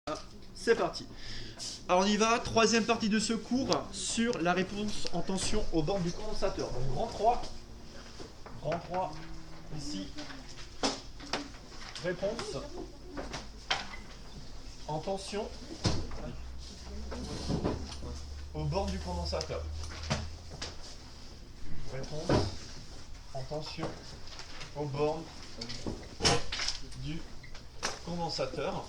Ah, c'est parti. Alors on y va, troisième partie de ce cours sur la réponse en tension aux bornes du condensateur. Donc grand 3, ici, réponse en tension aux bornes du condensateur. Réponse en tension aux bornes du condensateur.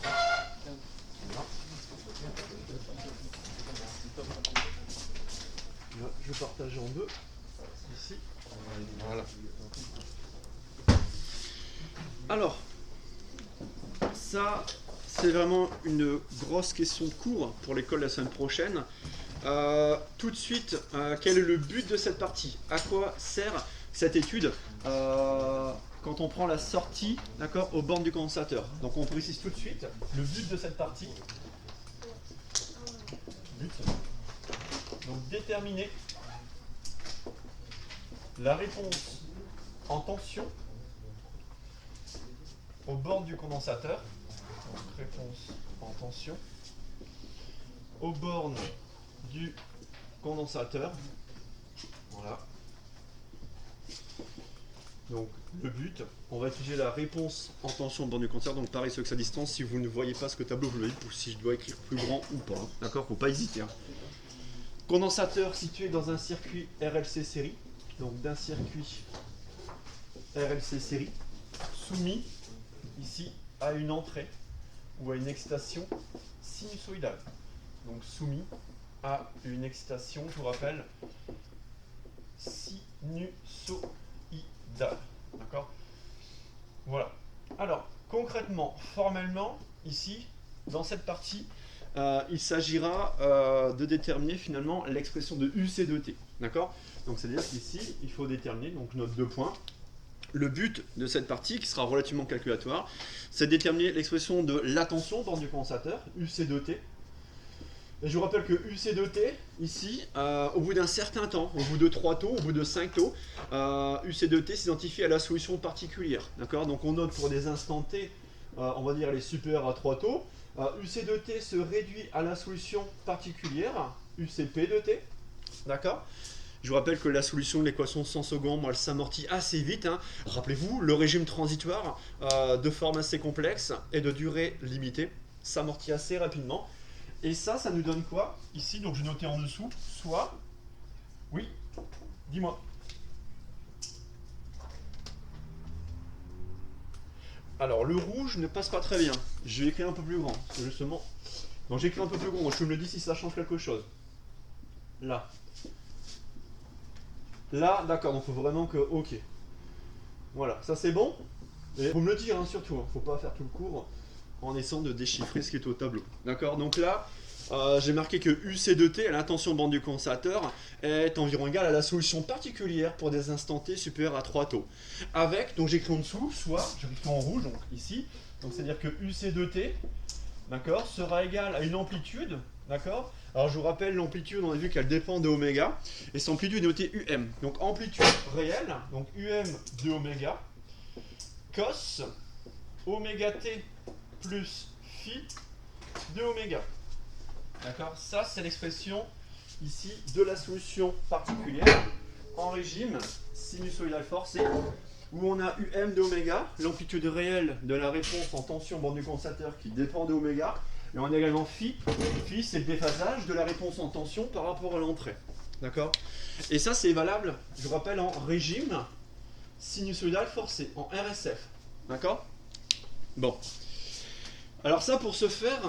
Voilà. Là, je partage en deux. Ici. Voilà. Alors, ça, c'est vraiment une grosse question de cours pour l'école la semaine prochaine. Tout de suite, quel est le but de cette partie? À quoi sert cette étude quand on prend la sortie, d'accord, aux bornes du condensateur? Donc on précise tout de suite le but de cette partie. Donc déterminer la réponse en tension aux bornes du condensateur. Donc réponse en tension aux bornes du condensateur. Voilà. Donc le but, on va étudier la réponse en tension aux bornes du condensateur. Donc pareil, ceux que ça distance, si vous ne voyez pas ce que tableau, vous le dites, ou si je dois écrire plus grand ou pas. D'accord, faut pas hésiter. Condensateur situé dans un circuit RLC série. Donc d'un circuit RLC série, soumis ici à une entrée ou à une excitation sinusoïdale. Donc soumis à une excitation, je vous rappelle, sinusoïdale. D'accord? Voilà. Alors, concrètement, formellement, ici, dans cette partie, il s'agira de déterminer finalement l'expression de UC de T. D'accord? Donc, c'est-à-dire qu'ici, il faut déterminer, donc note 2 points. Le but de cette partie, qui sera relativement calculatoire, c'est de déterminer l'expression de la tension borne du condensateur, UC de T. Et je vous rappelle que UC de T, ici, au bout d'un certain temps, au bout de 3 taux, au bout de 5 taux, UC de T s'identifie à la solution particulière. D'accord? Donc on note pour des instants T, on va dire les supérieurs à 3 taux, UC de T se réduit à la solution particulière, UCP de T. D'accord? Je vous rappelle que la solution de l'équation 100 secondes, elle s'amortit assez vite. Hein. Rappelez-vous, le régime transitoire de forme assez complexe et de durée limitée s'amortit assez rapidement. Et ça nous donne quoi? Ici, donc je notais en dessous, soit... Oui, dis-moi. Alors, le rouge ne passe pas très bien. Je vais écrire un peu plus grand, justement... Donc j'écris un peu plus grand, je me dis si ça change quelque chose. Là. Là, d'accord, donc il faut vraiment que... Ok. Voilà, ça c'est bon. Et faut me le dire, hein, surtout. Faut pas faire tout le cours en essayant de déchiffrer ce qui est au tableau. D'accord, donc là... j'ai marqué que UC de T, l'intention bande du condensateur, est environ égale à la solution particulière pour des instants T supérieurs à 3 taux. Avec, donc j'écris en dessous, soit, j'écris en rouge, donc ici, donc c'est-à-dire que UC de T, d'accord, sera égal à une amplitude, d'accord. Alors je vous rappelle, l'amplitude, on a vu qu'elle dépend de oméga, et cette amplitude est notée UM. Donc amplitude réelle, donc UM de oméga, cos oméga T plus phi de oméga. D'accord? Ça, c'est l'expression ici de la solution particulière en régime sinusoïdal forcé où on a UM de oméga, l'amplitude réelle de la réponse en tension bande du condensateur qui dépend de oméga, et on a également phi. Phi, c'est le déphasage de la réponse en tension par rapport à l'entrée. D'accord? Et ça, c'est valable, je vous rappelle, en régime sinusoïdal forcé, en RSF. D'accord? Bon. Alors ça, pour ce faire,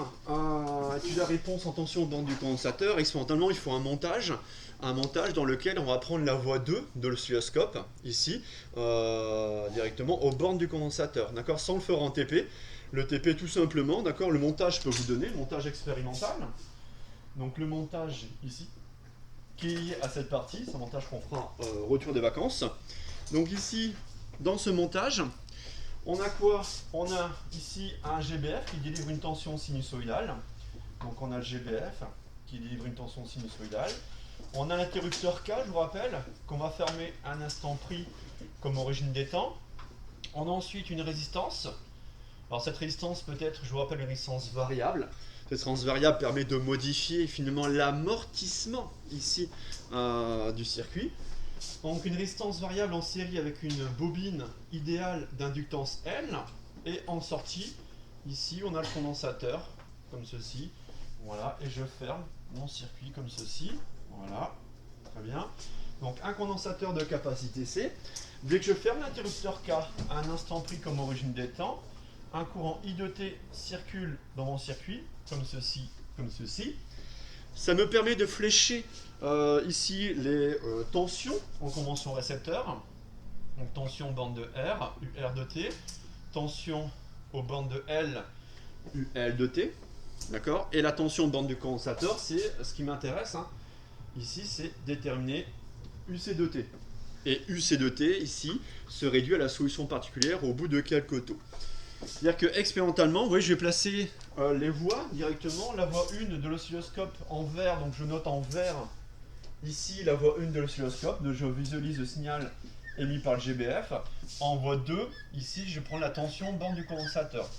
étudier la réponse en tension aux bornes du condensateur, expérimentalement, il faut un montage dans lequel on va prendre la voie 2 de l'oscilloscope, ici, directement aux bornes du condensateur, d'accord, sans le faire en TP. Le TP, tout simplement, d'accord, le montage, je peux vous donner, le montage expérimental. Donc le montage, ici, qui est lié à cette partie, c'est un montage qu'on fera retour des vacances. Donc ici, dans ce montage, on a quoi? On a ici un GBF qui délivre une tension sinusoïdale. Donc on a le GBF qui délivre une tension sinusoïdale. On a l'interrupteur K, je vous rappelle, qu'on va fermer à un instant pris comme origine des temps. On a ensuite une résistance. Alors cette résistance peut être, je vous rappelle, une résistance variable. Cette résistance variable permet de modifier finalement l'amortissement ici du circuit. Donc une résistance variable en série avec une bobine idéale d'inductance L. Et en sortie, ici on a le condensateur, comme ceci. Voilà, et je ferme mon circuit comme ceci. Voilà, très bien. Donc un condensateur de capacité C. Dès que je ferme l'interrupteur K à un instant pris comme origine des temps, un courant I de T circule dans mon circuit, comme ceci, comme ceci. Ça me permet de flécher ici les tensions en convention récepteur. Donc tension bande de R, UR de T. Tension aux bandes de L, UL de T. D'accord. Et la tension bande du condensateur, c'est ce qui m'intéresse. Hein. Ici, c'est déterminer UC de T. Et UC de T, ici, se réduit à la solution particulière au bout de quelques taux. C'est-à-dire que expérimentalement, vous voyez, je vais placer les voies directement. La voie 1 de l'oscilloscope en vert, donc je note en vert ici la voie 1 de l'oscilloscope. Donc je visualise le signal émis par le GBF. En voie 2, ici, je prends la tension bande du condensateur.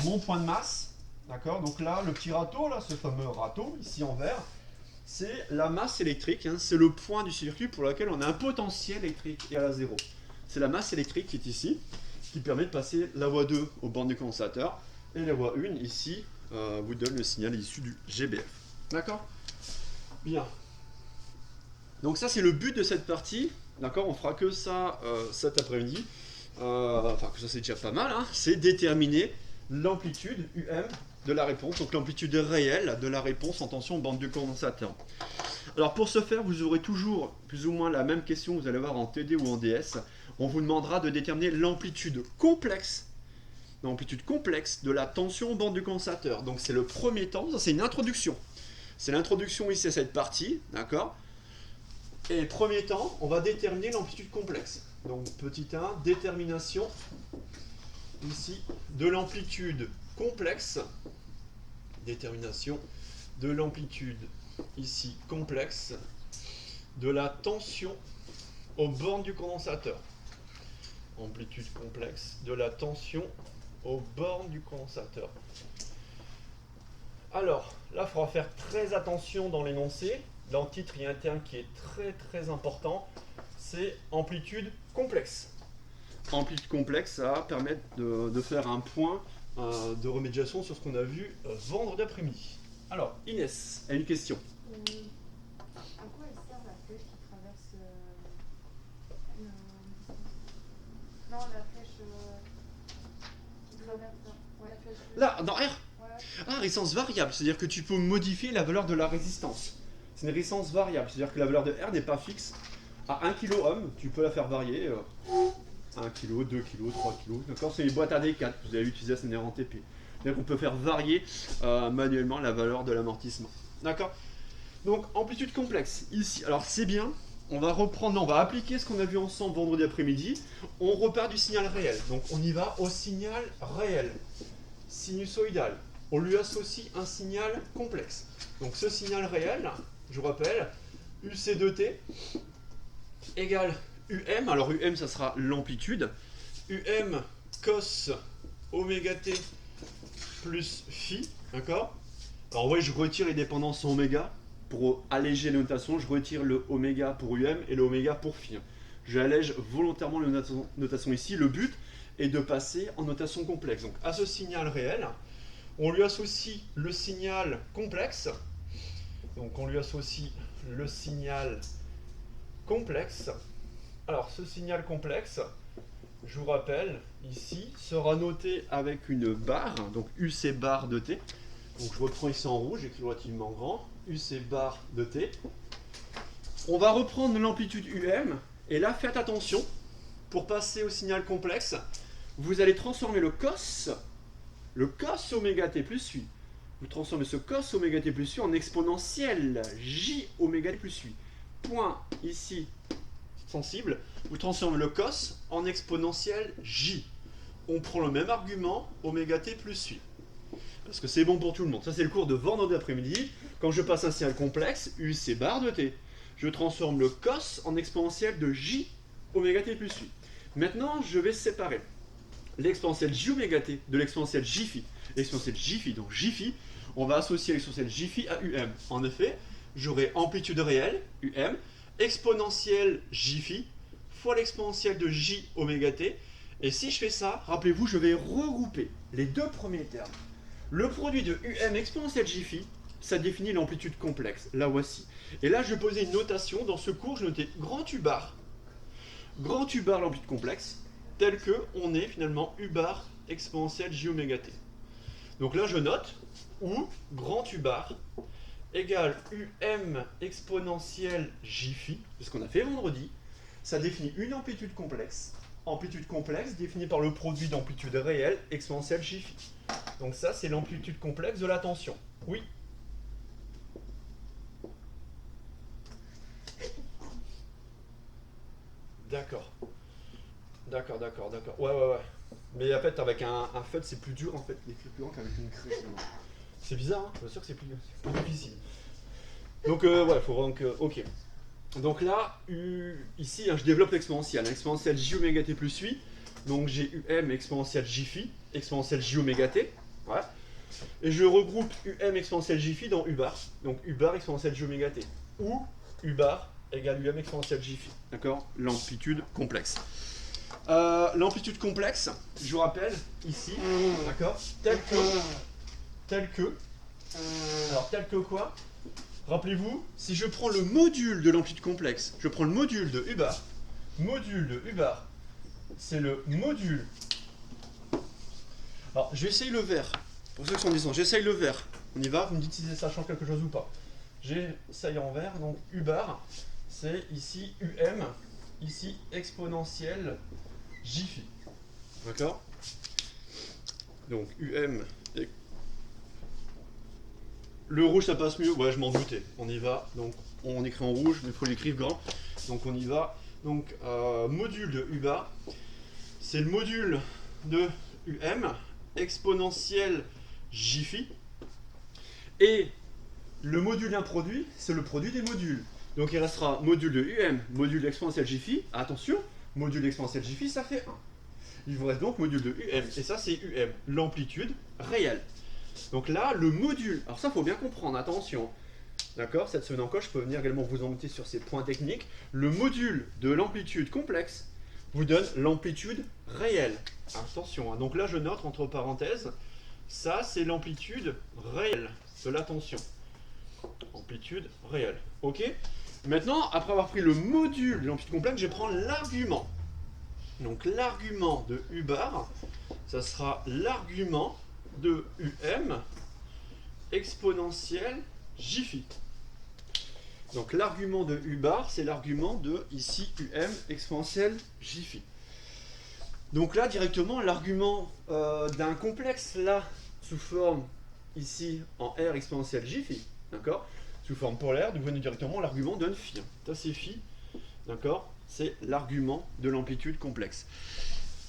Mon point de masse, d'accord. Donc là, le petit râteau, là, ce fameux râteau, ici en vert, c'est la masse électrique. Hein, c'est le point du circuit pour lequel on a un potentiel électrique égal à 0. C'est la masse électrique qui est ici, qui permet de passer la voie 2 aux bornes du condensateur. Et la voie 1, ici, vous donne le signal issu du GBF. D'accord. Bien. Donc ça, c'est le but de cette partie. D'accord, on fera que ça cet après-midi. Enfin, que ça, c'est déjà pas mal. Hein. C'est déterminer l'amplitude UM de la réponse, donc l'amplitude réelle de la réponse en tension bande du condensateur. Alors pour ce faire, vous aurez toujours plus ou moins la même question que vous allez voir en TD ou en DS. On vous demandera de déterminer l'amplitude complexe de la tension bande du condensateur. Donc c'est le premier temps, ça c'est une introduction. C'est l'introduction ici à cette partie, d'accord. Et premier temps, on va déterminer l'amplitude complexe. Donc petit 1, détermination ici de l'amplitude complexe. Détermination de l'amplitude ici complexe de la tension aux bornes du condensateur. Amplitude complexe de la tension aux bornes du condensateur. Alors, là, il faudra faire très attention dans l'énoncé. Dans le titre, il y a un terme qui est très très important, c'est amplitude complexe. Amplitude complexe, ça va permettre de faire un point de remédiation sur ce qu'on a vu vendredi après-midi. Alors, Inès a une question. À quoi elle sert la flèche qui traverse non, la flèche qui traverse la flèche Là, dans R. Ouais. Ah, résistance variable, c'est-à-dire que tu peux modifier la valeur de la résistance. C'est une résistance variable, c'est-à-dire que la valeur de R n'est pas fixe. À 1 kΩ, tu peux la faire varier. 1 kg, 2 kg, 3 kg. D'accord, c'est une boîte AD4, vous avez utilisé la CNR en TP. C'est-à-dire qu'on peut faire varier manuellement la valeur de l'amortissement. D'accord. Donc, amplitude complexe, ici. Alors, c'est bien. On va reprendre, non, on va appliquer ce qu'on a vu ensemble vendredi après-midi. On repart du signal réel. Donc, on y va au signal réel. Sinusoïdal. On lui associe un signal complexe. Donc, ce signal réel, je vous rappelle, UC de T égale UM. Alors, UM, ça sera l'amplitude. UM cos oméga T plus phi. D'accord. Alors, oui, je retire les dépendances en oméga. Pour alléger les notations, je retire le oméga pour UM et le oméga pour phi. J'allège volontairement les notations ici. Le but est de passer en notation complexe. Donc, à ce signal réel, on lui associe le signal complexe. Donc, on lui associe le signal complexe. Alors, ce signal complexe, je vous rappelle, ici, sera noté avec une barre, donc UC bar de T. Donc, je reprends ici en rouge, écrit relativement grand, UC bar de T. On va reprendre l'amplitude UM, et là, faites attention, pour passer au signal complexe, vous allez transformer le cos oméga T plus phi. Vous transformez ce cos oméga T plus phi en exponentielle J oméga T plus phi. Point ici sensible, vous transformez le cos en exponentielle J. On prend le même argument, oméga T plus phi. Parce que c'est bon pour tout le monde. Ça, c'est le cours de vendredi après-midi. Quand je passe un signal complexe, UC bar de T, je transforme le cos en exponentielle de J oméga T plus phi. Maintenant, je vais séparer l'exponentielle J oméga T de l'exponentielle J phi. L'exponentielle J phi, donc J phi, On va associer l'exponentielle Jφ à UM. En effet, j'aurai amplitude réelle, UM, exponentielle Jφ, fois l'exponentielle de J oméga t. Et si je fais ça, rappelez-vous, je vais regrouper les deux premiers termes. Le produit de UM exponentielle Jφ, ça définit l'amplitude complexe. La voici. Et là, je posais une notation. Dans ce cours, je notais grand U bar l'amplitude complexe, tel que on est finalement U bar exponentielle J oméga t. Donc là, je note où grand U bar égale UM exponentielle Jφ, c'est ce qu'on a fait vendredi. Ça définit une amplitude complexe définie par le produit d'amplitude réelle exponentielle Jφ. Donc ça, c'est l'amplitude complexe de la tension. Oui. D'accord. Ouais. Mais en fait, avec un feutre, c'est plus dur en fait, d'écrire plus grand qu'avec une craie. C'est bizarre, hein, je suis sûr que c'est plus difficile. Donc, ouais, faut vraiment que. Ok. Donc là, ici, hein, je développe l'exponentielle. L'exponentielle J oméga t plus 8. Donc j'ai UM exponentielle Jφ, exponentielle J oméga t. Ouais. Et je regroupe UM exponentielle Jφ dans U bar. Donc U bar exponentielle J oméga t. Où U bar égale UM exponentielle Jφ. D'accord? L'amplitude complexe. L'amplitude complexe, je vous rappelle, ici, d'accord? Tel que quoi? Rappelez-vous, si je prends le module de l'amplitude complexe, je prends le module de U bar, c'est le module. Alors, je vais essayer le vert. Pour ceux qui sont distants, j'essaye le vert. On y va, vous me dites si ça change quelque chose ou pas. J'essaye en vert, donc U bar, c'est ici UM, ici exponentielle Jφ. D'accord? Donc UM. Le rouge ça passe mieux, ouais je m'en doutais. On y va, donc on écrit en rouge, mais il faut l'écrire grand. Donc on y va. Donc module de U bar, c'est le module de UM, exponentielle Jφ. Et le module d'un produit, c'est le produit des modules. Donc il restera module de UM, module exponentielle Jφ. Attention, module exponentielle Jφ, ça fait 1. Il vous reste donc module de UM. Et ça, c'est UM, l'amplitude réelle. Donc là, le module. Alors ça, il faut bien comprendre, attention. D'accord? Cette semaine encore, je peux venir également vous embêter sur ces points techniques. Le module de l'amplitude complexe vous donne l'amplitude réelle. Attention, hein. Donc là, je note entre parenthèses, ça, c'est l'amplitude réelle de la tension. Amplitude réelle. Ok? Maintenant, après avoir pris le module de l'amplitude complexe, je vais prendre l'argument. Donc l'argument de U bar, ça sera l'argument de UM exponentielle Jφ. Donc l'argument de U bar, c'est l'argument de ici UM exponentielle Jφ. Donc là directement l'argument d'un complexe là sous forme ici en R exponentielle Jφ, d'accord, sous forme polaire, donc vous venez directement l'argument donne phi. Ça c'est phi, d'accord, c'est l'argument de l'amplitude complexe.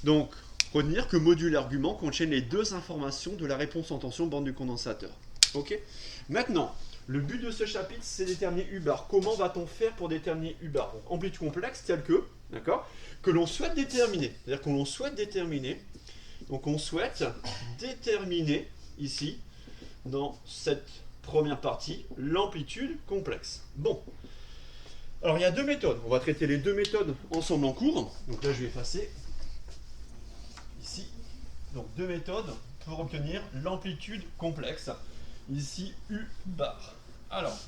Donc retenir que module et argument contiennent les deux informations de la réponse en tension bande du condensateur. Ok. Maintenant, le but de ce chapitre, c'est déterminer U bar. Comment va-t-on faire pour déterminer U bar? Donc, amplitude complexe telle que, d'accord, que l'on souhaite déterminer. C'est-à-dire qu'on souhaite déterminer. Donc on souhaite déterminer ici, dans cette première partie, l'amplitude complexe. Bon. Alors il y a deux méthodes. On va traiter les deux méthodes ensemble en cours. Donc là, je vais effacer. Ici. Donc deux méthodes pour obtenir l'amplitude complexe. Ici, U bar. Alors,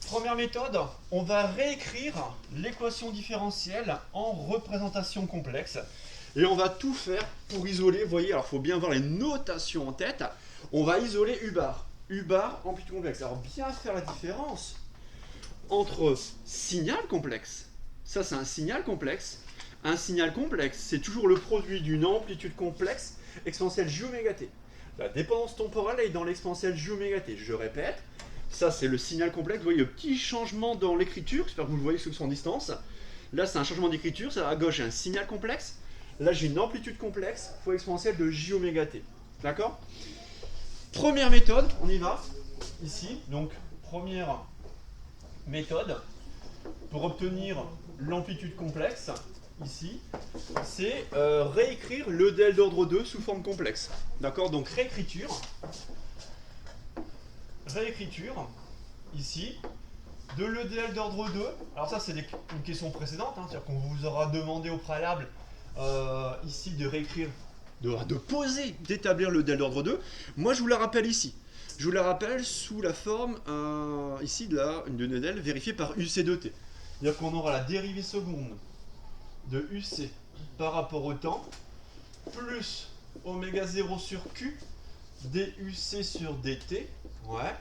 première méthode, on va réécrire l'équation différentielle en représentation complexe. Et on va tout faire pour isoler, vous voyez, alors il faut bien avoir les notations en tête. On va isoler U bar. U bar, amplitude complexe. Alors bien faire la différence entre signal complexe. Ça, c'est un signal complexe. Un signal complexe, c'est toujours le produit d'une amplitude complexe exponentielle j oméga t. La dépendance temporelle est dans l'exponentielle j oméga t. Je répète, ça c'est le signal complexe. Vous voyez le petit changement dans l'écriture. J'espère que vous le voyez ceux qui sont en distance. Là, c'est un changement d'écriture. À gauche, j'ai un signal complexe. Là, j'ai une amplitude complexe fois exponentielle de j oméga t. D'accord? Première méthode, on y va. Ici, donc, première méthode pour obtenir l'amplitude complexe. Ici, c'est réécrire le del d'ordre 2 sous forme complexe. D'accord? Donc réécriture. réécriture, ici, de l'EDL d'ordre 2. Alors ça, c'est une question précédente, hein, c'est-à-dire qu'on vous aura demandé au préalable, ici, de réécrire, de poser, d'établir l'EDL d'ordre 2. Moi, je vous la rappelle ici. Je vous la rappelle sous la forme, ici, d'une EDL vérifiée par UC de T. C'est-à-dire qu'on aura la dérivée seconde de UC par rapport au temps, plus oméga 0 sur Q, DUC sur DT, ouais,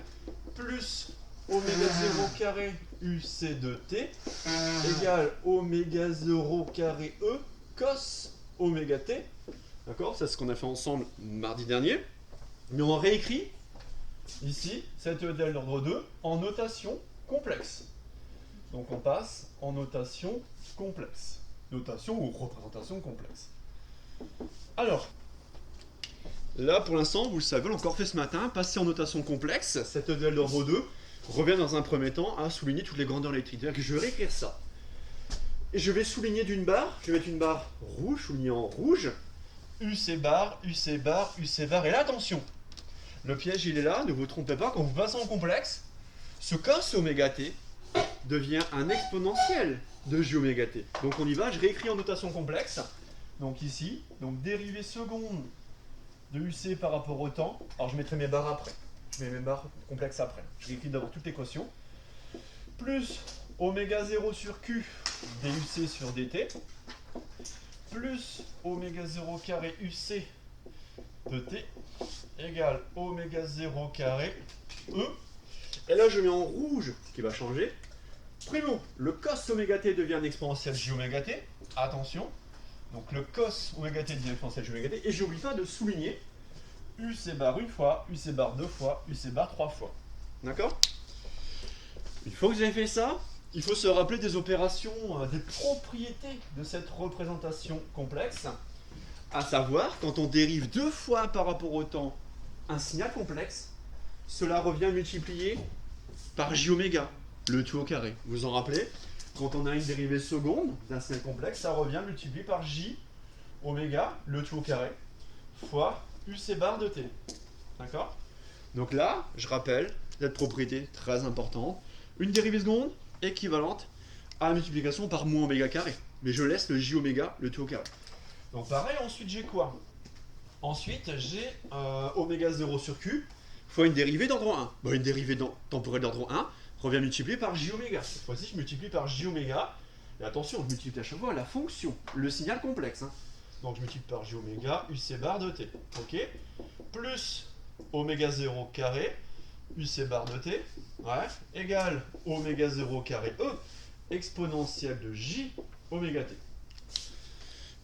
plus oméga 0 carré UC de T, égale oméga 0 carré E, cos oméga T. D'accord? Ça, c'est ce qu'on a fait ensemble mardi dernier. Mais on réécrit, ici, cette EDL d'ordre 2 en notation complexe. Donc on passe en notation complexe. Notation ou représentation complexe. Alors, là pour l'instant, vous le savez, on l'a encore fait ce matin, passer en notation complexe, cette EDL d'ordre 2 revient dans un premier temps à souligner toutes les grandeurs électriques. C'est-à-dire que je vais réécrire ça. Et je vais souligner d'une barre, je vais mettre une barre rouge, soulignée en rouge, UC bar, UC bar, UC bar, et là attention, le piège il est là, ne vous trompez pas, quand vous passez en complexe, ce cos oméga t devient un exponentiel de j oméga t. Donc on y va, je réécris en notation complexe. Donc ici, donc dérivée seconde de UC par rapport au temps. Alors je mettrai mes barres après. Je mets mes barres complexes après. Je réécris d'abord toutes les quotients. Plus oméga 0 sur Q DUC sur DT. Plus oméga 0 carré UC de T égale oméga 0 carré E. Et là je mets en rouge ce qui va changer. Primo, le cos oméga t devient un exponentiel j oméga t. Attention. Donc le cos oméga t devient un exponentiel j oméga t. Et j'oublie pas de souligner UC bar une fois, UC bar deux fois, UC bar trois fois. D'accord? Une fois que vous avez fait ça, il faut se rappeler des opérations, des propriétés de cette représentation complexe. À savoir, quand on dérive deux fois par rapport au temps un signal complexe, cela revient multiplié par j oméga, le tout au carré. Vous vous en rappelez? Quand on a une dérivée seconde d'un signal complexe, ça revient multiplié par j oméga, le tout au carré, fois UC bar de t. D'accord? Donc là, je rappelle cette propriété très importante. Une dérivée seconde équivalente à la multiplication par moins oméga carré. Mais je laisse le j oméga, le tout au carré. Donc pareil, ensuite j'ai quoi? Ensuite, j'ai oméga 0 sur Q fois une dérivée d'ordre 1. Bon, une dérivée temporelle d'ordre 1 revient multipliée par j oméga. Cette fois-ci, je multiplie par j oméga. Et attention, je multiplie à chaque fois la fonction, le signal complexe. Hein. Donc je multiplie par j oméga, uc bar de t. Ok? Plus oméga 0 carré, uc bar de t, ouais, égale oméga 0 carré E, exponentielle de j oméga t.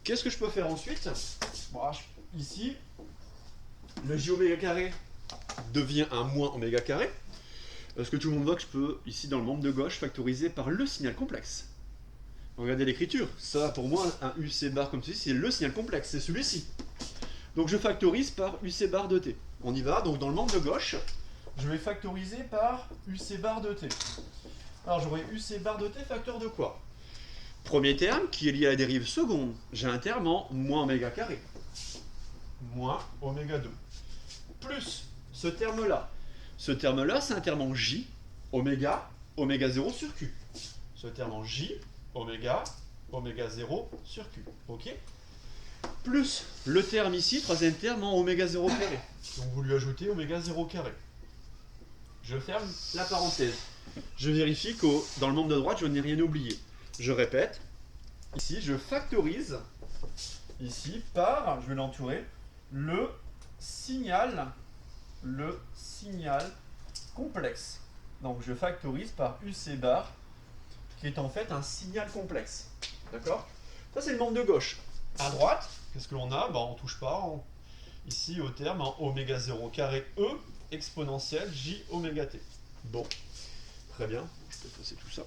Qu'est-ce que je peux faire ensuite? Bon, ici, le j oméga carré devient un moins oméga carré. Parce que tout le monde voit que je peux, ici dans le membre de gauche, factoriser par le signal complexe. Regardez l'écriture. Ça, pour moi, un UC bar comme ceci, c'est le signal complexe. C'est celui-ci. Donc je factorise par UC bar de t. On y va. Donc dans le membre de gauche, je vais factoriser par UC bar de t. Alors j'aurai UC bar de t facteur de quoi? Premier terme qui est lié à la dérive seconde. J'ai un terme en moins oméga carré. Moins oméga 2. Plus ce terme-là. Ce terme-là, c'est un terme en J, oméga, oméga 0 sur Q. Ce terme en J, oméga, oméga 0 sur Q. Ok? Plus le terme ici, troisième terme en oméga 0 carré. Donc vous lui ajoutez oméga 0 carré. Je ferme la parenthèse. Je vérifie que dans le membre de droite, je n'ai rien oublié. Je répète. Ici, je factorise, ici, par, je vais l'entourer, le signal complexe. Donc je factorise par UC bar, qui est en fait un signal complexe. D'accord? Ça c'est le membre de gauche. À droite, qu'est-ce que l'on a? Ben, on ne touche pas. Ici au terme en oméga 0 carré E exponentielle J oméga t. Bon, très bien. Je peux passer tout ça.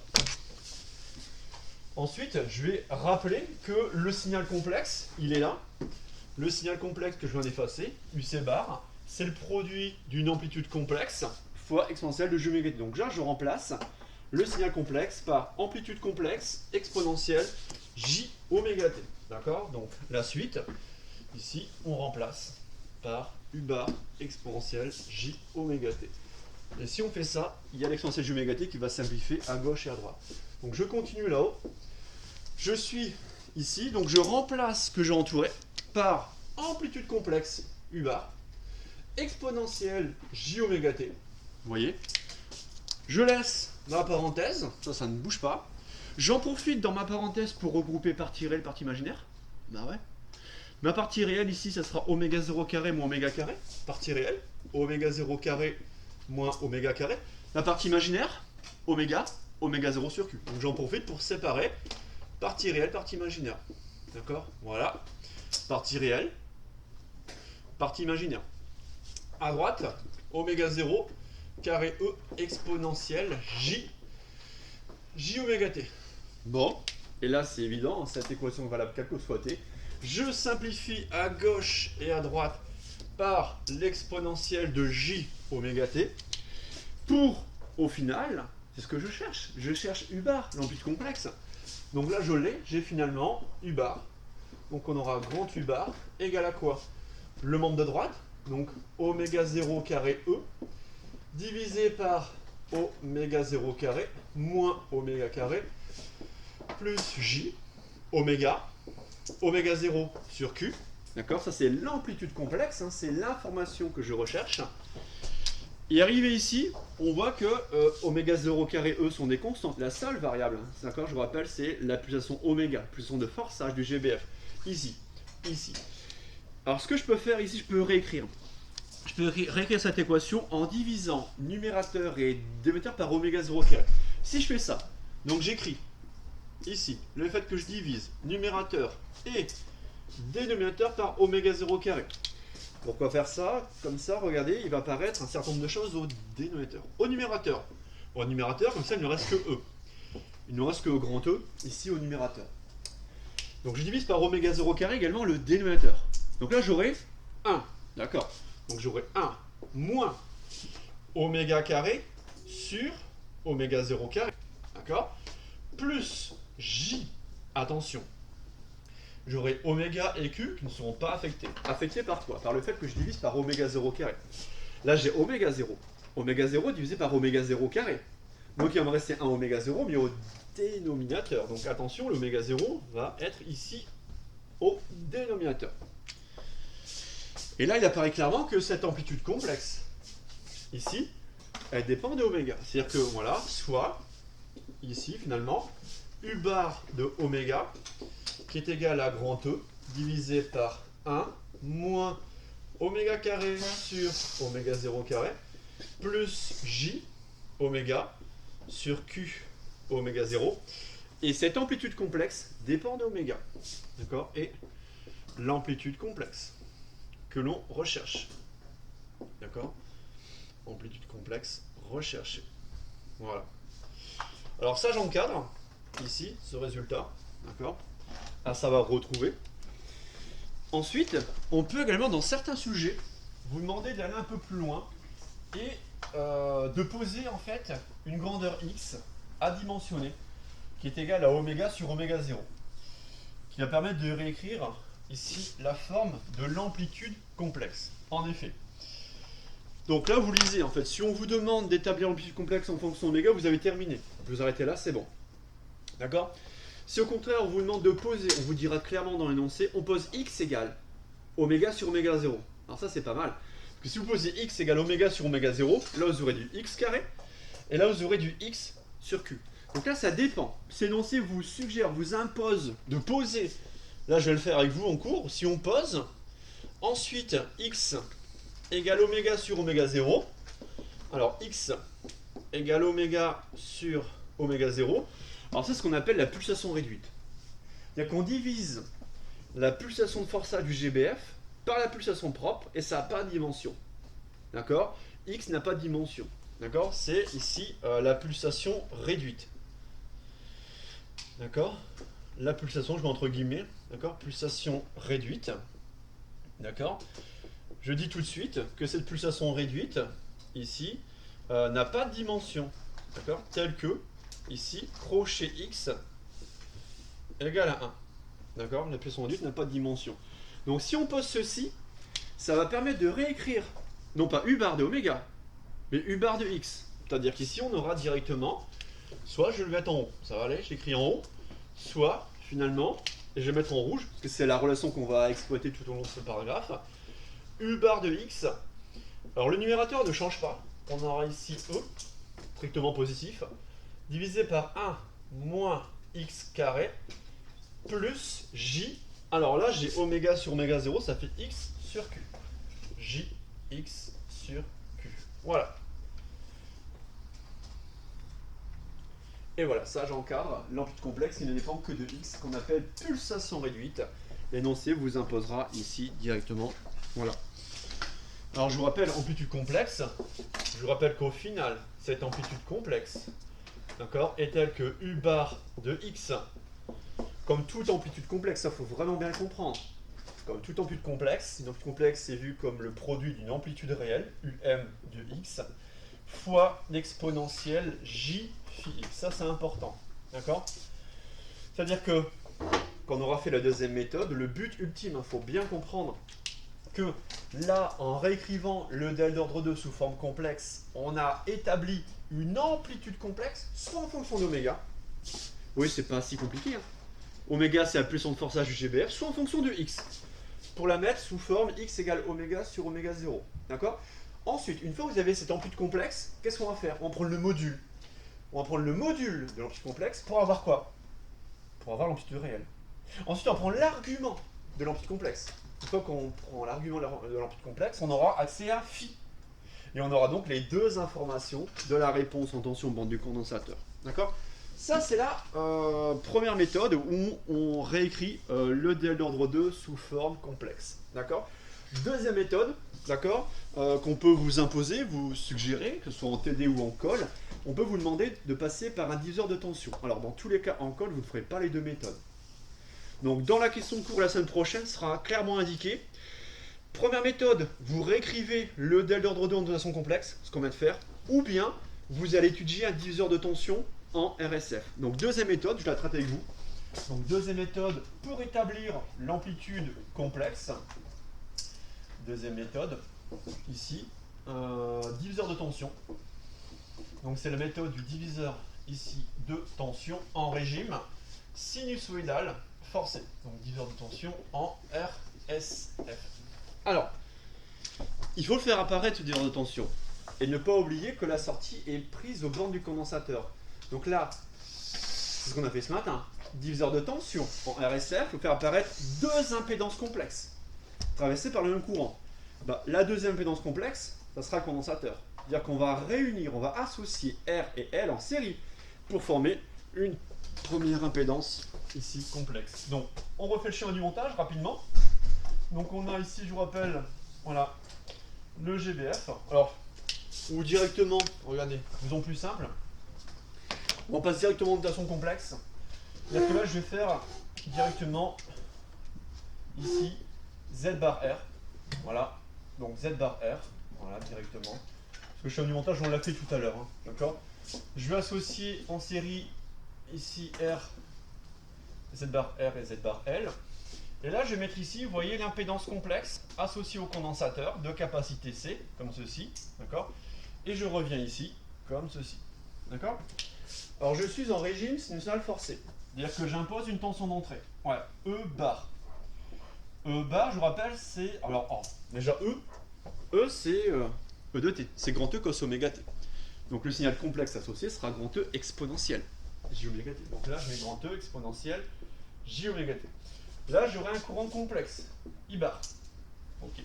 Ensuite, je vais rappeler que le signal complexe, il est là. Le signal complexe que je viens d'effacer, UC bar, c'est le produit d'une amplitude complexe fois exponentielle de j oméga t. Donc là, je remplace le signal complexe par amplitude complexe exponentielle j oméga t. D'accord? Donc la suite, ici, on remplace par u bar exponentielle j oméga t. Et si on fait ça, il y a l'exponentielle j oméga t qui va simplifier à gauche et à droite. Donc je continue là-haut. Je suis ici, donc je remplace ce que j'ai entouré par amplitude complexe u bar, exponentielle j oméga t. Vous voyez? Je laisse ma parenthèse, ça ne bouge pas. J'en profite dans ma parenthèse pour regrouper partie réelle, partie imaginaire. Bah ouais. Ma partie réelle ici, ça sera oméga 0 carré moins oméga carré. Partie réelle, oméga 0 carré moins oméga carré. La partie imaginaire, oméga 0 sur q. Donc j'en profite pour séparer partie réelle, partie imaginaire. D'accord? Voilà. Partie réelle, partie imaginaire. À droite, oméga 0 carré e exponentielle j oméga t. Bon, et là c'est évident, cette équation est valable quel que soit t. Je simplifie à gauche et à droite par l'exponentielle de j oméga t pour, au final, c'est ce que je cherche. Je cherche u bar, l'amplitude complexe. Donc là je l'ai, j'ai finalement u bar. Donc on aura grand u bar égale à quoi? Le membre de droite, donc oméga 0 carré e, divisé par oméga 0 carré moins oméga carré plus j oméga 0 sur q. D'accord? Ça c'est l'amplitude complexe, hein, c'est l'information que je recherche. Et arrivé ici, on voit que oméga 0 carré e sont des constantes. La seule variable, d'accord, je vous rappelle, c'est la pulsation oméga, pulsation de forçage du GBF. Ici, ici. Alors ce que je peux faire ici, je peux réécrire. Je peux réécrire cette équation en divisant numérateur et dénominateur par oméga 0 carré. Si je fais ça, donc j'écris ici le fait que je divise numérateur et dénominateur par oméga 0 carré. Pourquoi faire ça? Comme ça, regardez, il va apparaître un certain nombre de choses au dénominateur. Au numérateur, comme ça, il ne reste que E. Il ne reste que E grand E, ici au numérateur. Donc je divise par oméga 0 carré également le dénominateur. Donc là, j'aurai 1. D'accord? Donc j'aurai 1 moins oméga carré sur oméga 0 carré. D'accord? Plus J, attention, j'aurai oméga et q qui ne seront pas affectés. Affectés par quoi? Par le fait que je divise par oméga 0 carré. Là j'ai oméga 0. Oméga 0 divisé par oméga 0 carré. Donc il va me rester un oméga 0 mais au dénominateur. Donc attention, l'oméga 0 va être ici au dénominateur. Et là il apparaît clairement que cette amplitude complexe, ici, elle dépend de oméga. C'est-à-dire que voilà, soit ici finalement, u bar de oméga qui est égal à grand E divisé par 1 moins oméga carré sur oméga 0 carré plus j oméga sur q oméga 0. Et cette amplitude complexe dépend d'oméga. D'accord? Et l'amplitude complexe que l'on recherche. D'accord? Amplitude complexe recherchée. Voilà. Alors ça j'encadre ici ce résultat. D'accord? À savoir retrouver. Ensuite, on peut également dans certains sujets vous demander d'aller un peu plus loin et de poser en fait une grandeur x adimensionnée qui est égale à oméga sur oméga 0 qui va permettre de réécrire ici la forme de l'amplitude complexe. En effet. Donc là vous lisez en fait, si on vous demande d'établir l'amplitude complexe en fonction d'oméga, vous avez terminé. Vous arrêtez là, c'est bon. D'accord? Si au contraire on vous demande de poser, on vous dira clairement dans l'énoncé, on pose x égale oméga sur oméga 0. Alors ça c'est pas mal. Parce que si vous posez x égale oméga sur oméga 0, là vous aurez du x carré, et là vous aurez du x sur q. Donc là ça dépend. Cet énoncé vous suggère, vous impose de poser. Là je vais le faire avec vous en cours. Si on pose, ensuite x égale oméga sur oméga 0. Alors x égale oméga sur oméga 0. Alors c'est ce qu'on appelle la pulsation réduite. C'est-à-dire qu'on divise la pulsation de forçage du GBF par la pulsation propre et ça n'a pas de dimension. D'accord? X n'a pas de dimension. D'accord? C'est ici la pulsation réduite. D'accord? La pulsation, je mets entre guillemets. D'accord? Pulsation réduite. D'accord? Je dis tout de suite que cette pulsation réduite, ici, n'a pas de dimension. D'accord? Telle que ici, crochet x égale à 1. D'accord? La pulsation réduite n'a pas de dimension. Donc si on pose ceci, ça va permettre de réécrire, non pas u bar de oméga, mais U bar de X. C'est-à-dire qu'ici, on aura directement, soit je vais le mettre en haut, ça va aller, je l'écris en haut, soit finalement, et je vais mettre en rouge, parce que c'est la relation qu'on va exploiter tout au long de ce paragraphe, U bar de X. Alors le numérateur ne change pas, on aura ici E, strictement positif, divisé par 1 moins X carré, plus J. Alors là, j'ai oméga sur oméga 0, ça fait X sur Q. J, X sur Q. Voilà. Et voilà, ça j'encadre l'amplitude complexe qui ne dépend que de X, qu'on appelle pulsation réduite. L'énoncé vous imposera ici directement. Voilà. Alors je vous rappelle, amplitude complexe, je vous rappelle qu'au final, cette amplitude complexe, d'accord, est telle que U bar de X, comme toute amplitude complexe, ça faut vraiment bien le comprendre. Comme toute amplitude complexe, une amplitude complexe est vue comme le produit d'une amplitude réelle, UM de X, fois l'exponentielle J phi X. Ça c'est important, d'accord? C'est-à-dire que, quand on aura fait la deuxième méthode, le but ultime, il faut bien comprendre que là, en réécrivant le del d'ordre 2 sous forme complexe, on a établi une amplitude complexe, soit en fonction d'oméga. Oui, c'est pas si compliqué. Hein. Oméga, c'est la puissance de forçage du GBF, soit en fonction de x. Pour la mettre sous forme x égale oméga sur oméga 0. D'accord? Ensuite, une fois que vous avez cette amplitude complexe, qu'est-ce qu'on va faire? On va prendre le module. On va prendre le module de l'amplitude complexe pour avoir quoi? Pour avoir l'amplitude réelle. Ensuite, on prend l'argument de l'amplitude complexe. Une fois qu'on prend l'argument de l'amplitude complexe, on aura accès à phi. Et on aura donc les deux informations de la réponse en tension bande du condensateur. D'accord? Ça, c'est la première méthode où on réécrit le del d'ordre 2 sous forme complexe. D'accord? Deuxième méthode, d'accord, qu'on peut vous imposer, vous suggérer, que ce soit en TD ou en colle, on peut vous demander de passer par un diviseur de tension. Alors, dans tous les cas, en colle, vous ne ferez pas les deux méthodes. Donc, dans la question de cours la semaine prochaine, sera clairement indiqué. Première méthode, vous réécrivez le del d'ordre 2 en notation complexe, ce qu'on vient de faire, ou bien vous allez étudier un diviseur de tension en RSF. Donc deuxième méthode, je la traite avec vous. Donc deuxième méthode pour établir l'amplitude complexe. Deuxième méthode, ici, diviseur de tension. Donc c'est la méthode du diviseur ici de tension en régime sinusoïdal forcé. Donc diviseur de tension en RSF. Alors, il faut le faire apparaître ce diviseur de tension. Et ne pas oublier que la sortie est prise aux bornes du condensateur. Donc là, c'est ce qu'on a fait ce matin. Diviseur de tension en RSF, il faut faire apparaître deux impédances complexes, traversées par le même courant. Bah, la deuxième impédance complexe, ça sera le condensateur. C'est-à-dire qu'on va réunir, on va associer R et L en série pour former une première impédance ici complexe. Donc, on refait le schéma du montage rapidement. Donc, on a ici, je vous rappelle, voilà, le GBF. Alors, ou directement, regardez, faisons plus simple. On passe directement en notation complexe. C'est-à-dire que là, je vais faire directement ici Z bar R. Voilà. Donc Z bar R. Voilà, directement. Parce que le schéma du montage, on l'a fait tout à l'heure. Hein, d'accord? Je vais associer en série ici R, Z bar R et Z bar L. Et là, je vais mettre ici, vous voyez, l'impédance complexe associée au condensateur de capacité C, comme ceci. D'accord? Et je reviens ici, comme ceci. D'accord? Alors, je suis en régime sinusoïdal forcé. C'est-à-dire que j'impose une tension d'entrée. Ouais, E bar. E bar, je vous rappelle, c'est... Alors, oh, déjà E. E, c'est E de T. C'est grand E cos oméga T. Donc, le signal complexe associé sera grand E exponentiel. J oméga T. Donc là, je mets grand E exponentiel J oméga T. Là, j'aurai un courant complexe. I bar. Ok.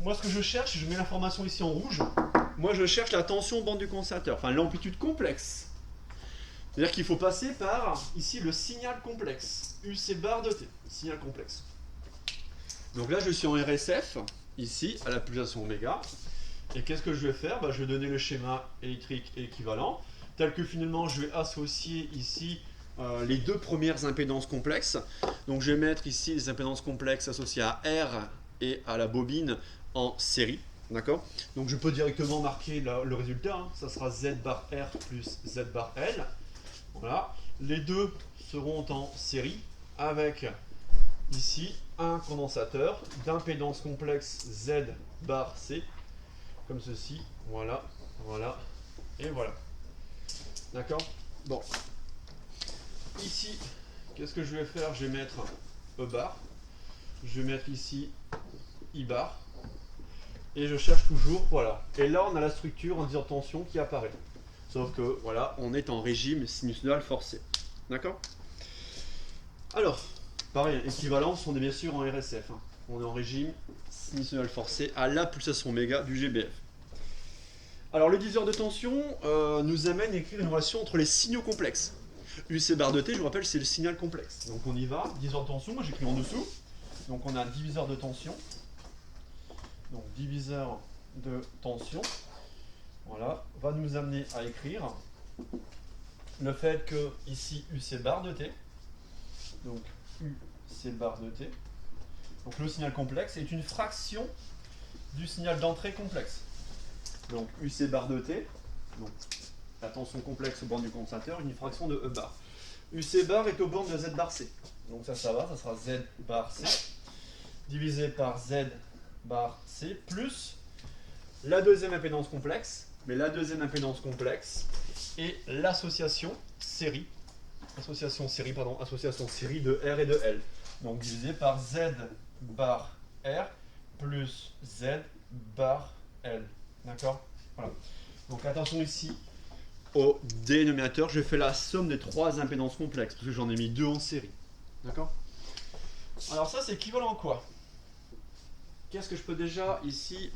Moi, ce que je cherche, je mets l'information ici en rouge. Moi, je cherche la tension bande du condensateur, enfin l'amplitude complexe. C'est-à-dire qu'il faut passer par, ici, le signal complexe. UC bar de T, signal complexe. Donc là, je suis en RSF, ici, à la pulsation oméga. Et qu'est-ce que je vais faire? Je vais donner le schéma électrique équivalent, tel que finalement, je vais associer ici les deux premières impédances complexes. Donc je vais mettre ici les impédances complexes associées à R et à la bobine en série. D'accord? Donc je peux directement marquer le résultat. Hein. Ça sera Z bar R plus Z bar L. Voilà. Les deux seront en série avec ici un condensateur d'impédance complexe Z bar C. Comme ceci. Voilà, voilà, et voilà. D'accord? Bon. Ici, qu'est-ce que je vais faire? Je vais mettre E bar. Je vais mettre ici I bar. Et je cherche toujours, voilà. Et là, on a la structure en tension qui apparaît. Sauf que, voilà, on est en régime sinusoïdal forcé. D'accord? Alors, pareil, équivalence, on est bien sûr en RSF. Hein. On est en régime sinusoïdal forcé à la pulsation méga du GBF. Alors, le diviseur de tension nous amène à écrire une relation entre les signaux complexes. UC bar de T, je vous rappelle, c'est le signal complexe. Donc, on y va. Diviseur de tension, moi j'écris en dessous. Donc, on a un diviseur de tension. Donc, diviseur de tension. Voilà, va nous amener à écrire le fait que ici UC bar de T. Donc, UC bar de T. Donc, le signal complexe est une fraction du signal d'entrée complexe. Donc UC bar de T, donc la tension complexe aux bornes du condensateur, une fraction de E bar. UC bar est aux bornes de Z bar C. Donc ça va, ça sera Z bar C divisé par Z bar C plus la deuxième impédance complexe, mais la deuxième impédance complexe est l'association série, association série de R et de L. Donc divisé par Z bar R plus Z bar L. D'accord? Voilà. Donc attention ici au dénominateur, je fais la somme des trois impédances complexes, parce que j'en ai mis deux en série. D'accord? Alors ça c'est équivalent à quoi? Qu'est-ce que je peux déjà ici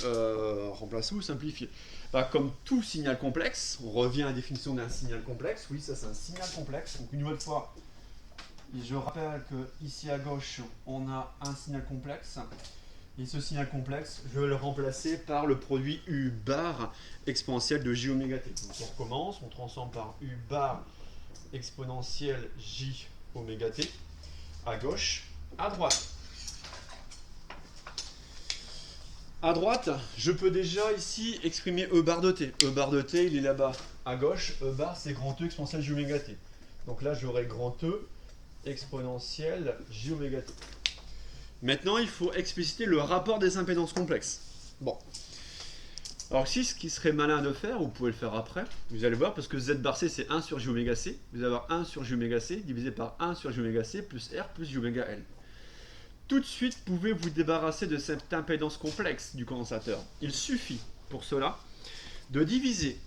remplacer ou simplifier? Bah, comme tout signal complexe, on revient à la définition d'un signal complexe. Oui, ça c'est un signal complexe. Donc une nouvelle fois, je rappelle que ici à gauche, on a un signal complexe. Et ce signal complexe, je vais le remplacer par le produit U bar exponentiel de J oméga T. Donc on recommence, on transforme par U bar exponentiel J oméga T à gauche, à droite. À droite, je peux déjà ici exprimer E bar de T. E bar de T, il est là-bas à gauche. E bar, c'est grand E exponentiel J oméga T. Donc là, j'aurai grand E exponentiel J oméga T. Maintenant, il faut expliciter le rapport des impédances complexes. Bon. Alors ici, ce qui serait malin de faire, vous pouvez le faire après, vous allez voir, parce que Z bar C, c'est 1 sur J oméga C. Vous allez avoir 1 sur J oméga C divisé par 1 sur J oméga C plus R plus J oméga L. Tout de suite, vous pouvez vous débarrasser de cette impédance complexe du condensateur. Il suffit, pour cela, de diviser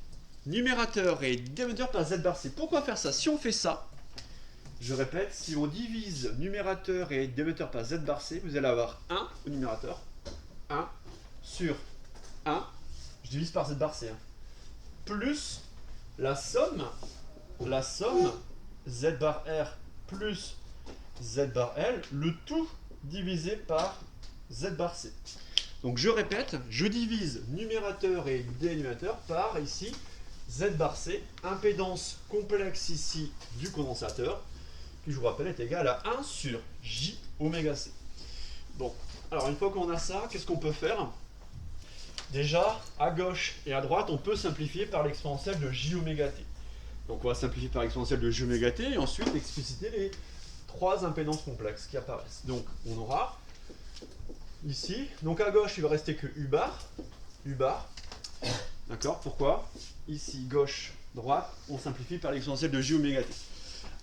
numérateur et dénominateur par Z bar C. Pourquoi faire ça? Si on fait ça, je répète, si on divise numérateur et dénominateur par Z bar C, vous allez avoir 1 au numérateur, 1 sur 1, je divise par Z bar C, hein, plus la somme Z bar R plus Z bar L, le tout divisé par Z bar C. Donc je répète, je divise numérateur et dénominateur par ici Z bar C, impédance complexe ici du condensateur, qui je vous rappelle est égal à 1 sur J oméga C. Bon, alors une fois qu'on a ça, qu'est-ce qu'on peut faire? Déjà, à gauche et à droite, on peut simplifier par l'exponentielle de J oméga T. Donc on va simplifier par l'exponentielle de J oméga T et ensuite expliciter les trois impédances complexes qui apparaissent. Donc on aura ici, donc à gauche il va rester que U bar, d'accord? Pourquoi? Ici, gauche, droite, on simplifie par l'exponentielle de J oméga T.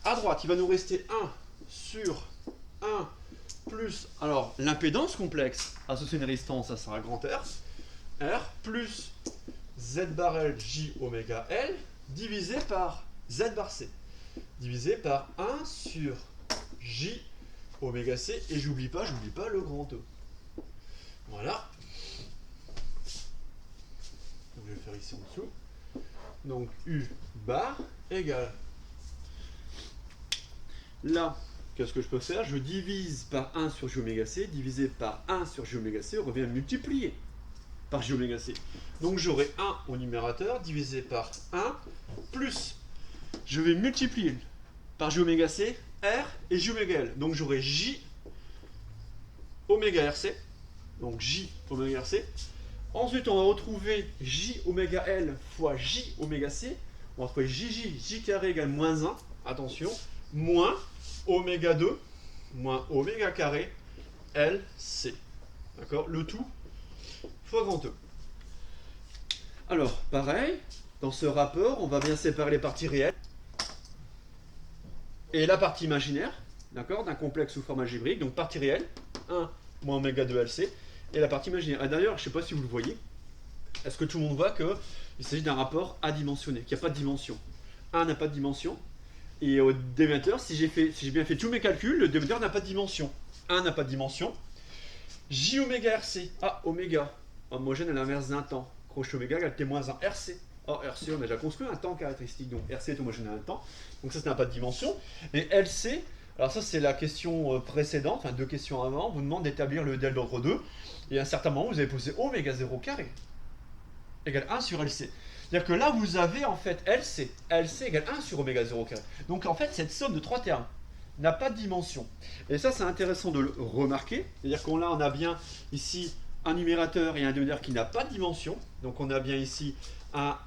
À droite, il va nous rester 1 sur 1 plus, alors l'impédance complexe associée à une résistance, ça sera grand R plus Z bar L J oméga L divisé par Z bar C, divisé par 1 sur J oméga C, et j'oublie pas le grand E. Voilà. Donc je vais faire ici en dessous. Donc U bar égale. Là, qu'est-ce que je peux faire? Je divise par 1 sur J oméga C, divisé par 1 sur J oméga C, revient multiplier par J oméga C. Donc j'aurai 1 au numérateur, divisé par 1, plus, je vais multiplier par J oméga C, R et J oméga L. Donc j'aurai J oméga RC, donc J oméga RC. Ensuite, on va retrouver J oméga L fois J oméga C. On va retrouver J carré égale moins 1, attention, moins oméga 2, moins oméga carré, LC. D'accord? Le tout fois grand E. Alors, pareil, dans ce rapport, on va bien séparer les parties réelles et la partie imaginaire, d'accord, d'un complexe sous forme algébrique. Donc, partie réelle, 1 moins oméga 2 LC, et la partie imaginaire. Et d'ailleurs, je ne sais pas si vous le voyez, est-ce que tout le monde voit qu'il s'agit d'un rapport adimensionné, qu'il n'y a pas de dimension. 1 n'a pas de dimension, et au déméteur, si j'ai bien fait tous mes calculs, le déméteur n'a pas de dimension. 1 n'a pas de dimension. J oméga RC, oméga, homogène à l'inverse d'un temps. Crochet oméga égale T-1 RC. RC, on a déjà construit un temps caractéristique, donc RC est homogène à un temps. Donc ça n'a pas de dimension. Et LC, alors ça c'est la question précédente, enfin 2 questions avant, vous demande d'établir le del d'ordre 2. Et à un certain moment, vous avez posé oméga 0 carré égale 1 sur LC. C'est-à-dire que là, vous avez en fait LC. LC égale 1 sur oméga 0 carré. Donc en fait, cette somme de 3 termes n'a pas de dimension. Et ça, c'est intéressant de le remarquer. C'est-à-dire qu'on a bien ici un numérateur et un dénominateur qui n'a pas de dimension. Donc on a bien ici un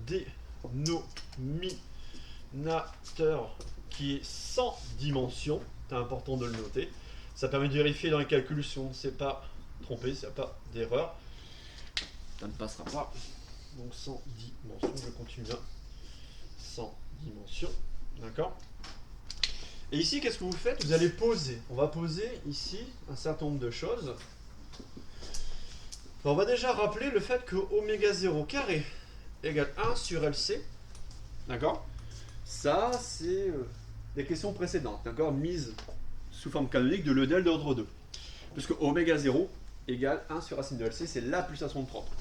dénominateur qui est sans dimension. C'est important de le noter. Ça permet de vérifier dans les calculs si on ne s'est pas trompé, s'il n'y a pas d'erreur. Ça ne passera pas. Donc sans dimension, je continue là. Sans dimension. D'accord ? Et ici, qu'est-ce que vous faites? Vous allez poser. On va poser ici un certain nombre de choses. On va déjà rappeler le fait que oméga 0 carré égale 1 sur LC. D'accord? Ça, c'est des questions précédentes. D'accord? Mise sous forme canonique de l'EDEL d'ordre 2. Puisque oméga 0 égale 1 sur racine de LC, c'est la pulsation propre.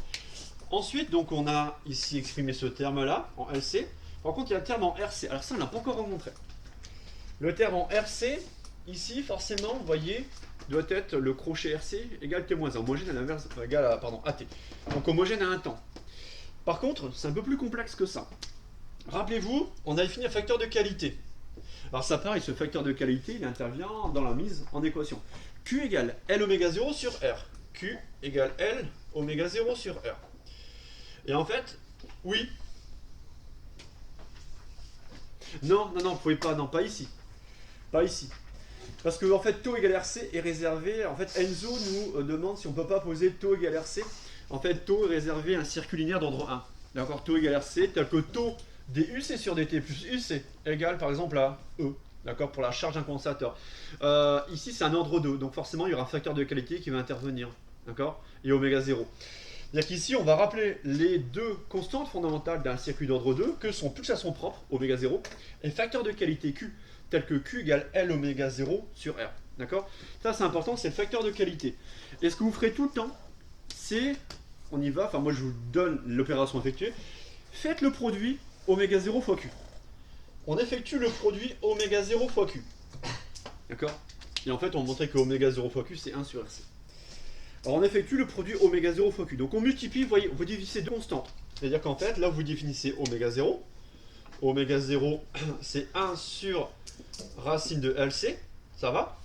Ensuite, donc, on a ici exprimé ce terme-là en LC. Par contre, il y a le terme en RC. Alors ça, on ne l'a pas encore rencontré. Le terme en RC, ici, forcément, vous voyez, doit être le crochet RC égale T-1, homogène à l'inverse, égal à, AT. Donc homogène à un temps. Par contre, c'est un peu plus complexe que ça. Rappelez-vous, on a défini un facteur de qualité. Alors ça pareil, ce facteur de qualité, il intervient dans la mise en équation. Q égale L oméga 0 sur R. Q égale L oméga 0 sur R. Et en fait, oui. Non, vous pouvez pas, non, pas ici. Pas ici. Parce que en fait, taux égale RC est réservé. En fait, Enzo nous demande si on ne peut pas poser taux égale RC. En fait, taux est réservé à un circuit linéaire d'ordre 1. D'accord, taux égale RC, tel que taux des UC sur dt plus UC égale par exemple à E. D'accord, pour la charge d'un condensateur. Ici, c'est un ordre 2. Donc forcément, il y aura un facteur de qualité qui va intervenir. D'accord, et oméga 0. C'est-à-dire qu'ici, on va rappeler les deux constantes fondamentales d'un circuit d'ordre 2, que sont pulsation propre, oméga 0, et facteur de qualité Q, tel que Q égale L oméga 0 sur R. D'accord? Ça, c'est important, c'est le facteur de qualité. Et ce que vous ferez tout le temps, c'est, on y va, enfin moi je vous donne l'opération effectuée, faites le produit oméga 0 fois Q. On effectue le produit oméga 0 fois Q. D'accord? Et en fait, on montrait que oméga 0 fois Q, c'est 1 sur RC. Alors on effectue le produit oméga 0 fois Q. Donc on multiplie, vous voyez, vous définissez deux constantes. C'est-à-dire qu'en fait, là vous définissez oméga 0. Oméga 0, c'est 1 sur racine de LC. Ça va?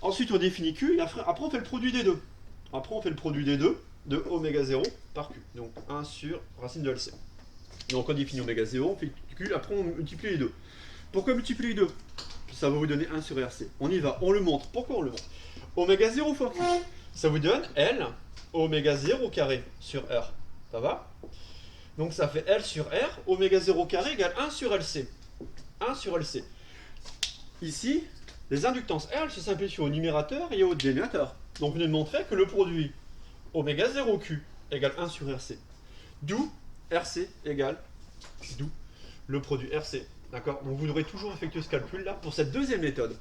Ensuite on définit Q, et après on fait le produit des deux. Après on fait le produit des deux, de oméga 0 par Q. Donc 1 sur racine de LC. Donc on définit oméga 0, on fait Q, après on multiplie les deux. Pourquoi multiplier les deux? Ça va vous donner 1 sur RC. On y va, on le montre. Pourquoi on le montre? Oméga 0 fois Q. Ça vous donne L oméga 0 carré sur R. Ça va? Donc ça fait L sur R, oméga 0 carré égale 1 sur LC. 1 sur LC. Ici, les inductances R se simplifient au numérateur et au dénominateur. Donc vous venez de montrer que le produit oméga 0Q égale 1 sur RC. D'où RC égale, d'où le produit RC. D'accord? Donc vous devrez toujours effectuer ce calcul-là pour cette deuxième méthode.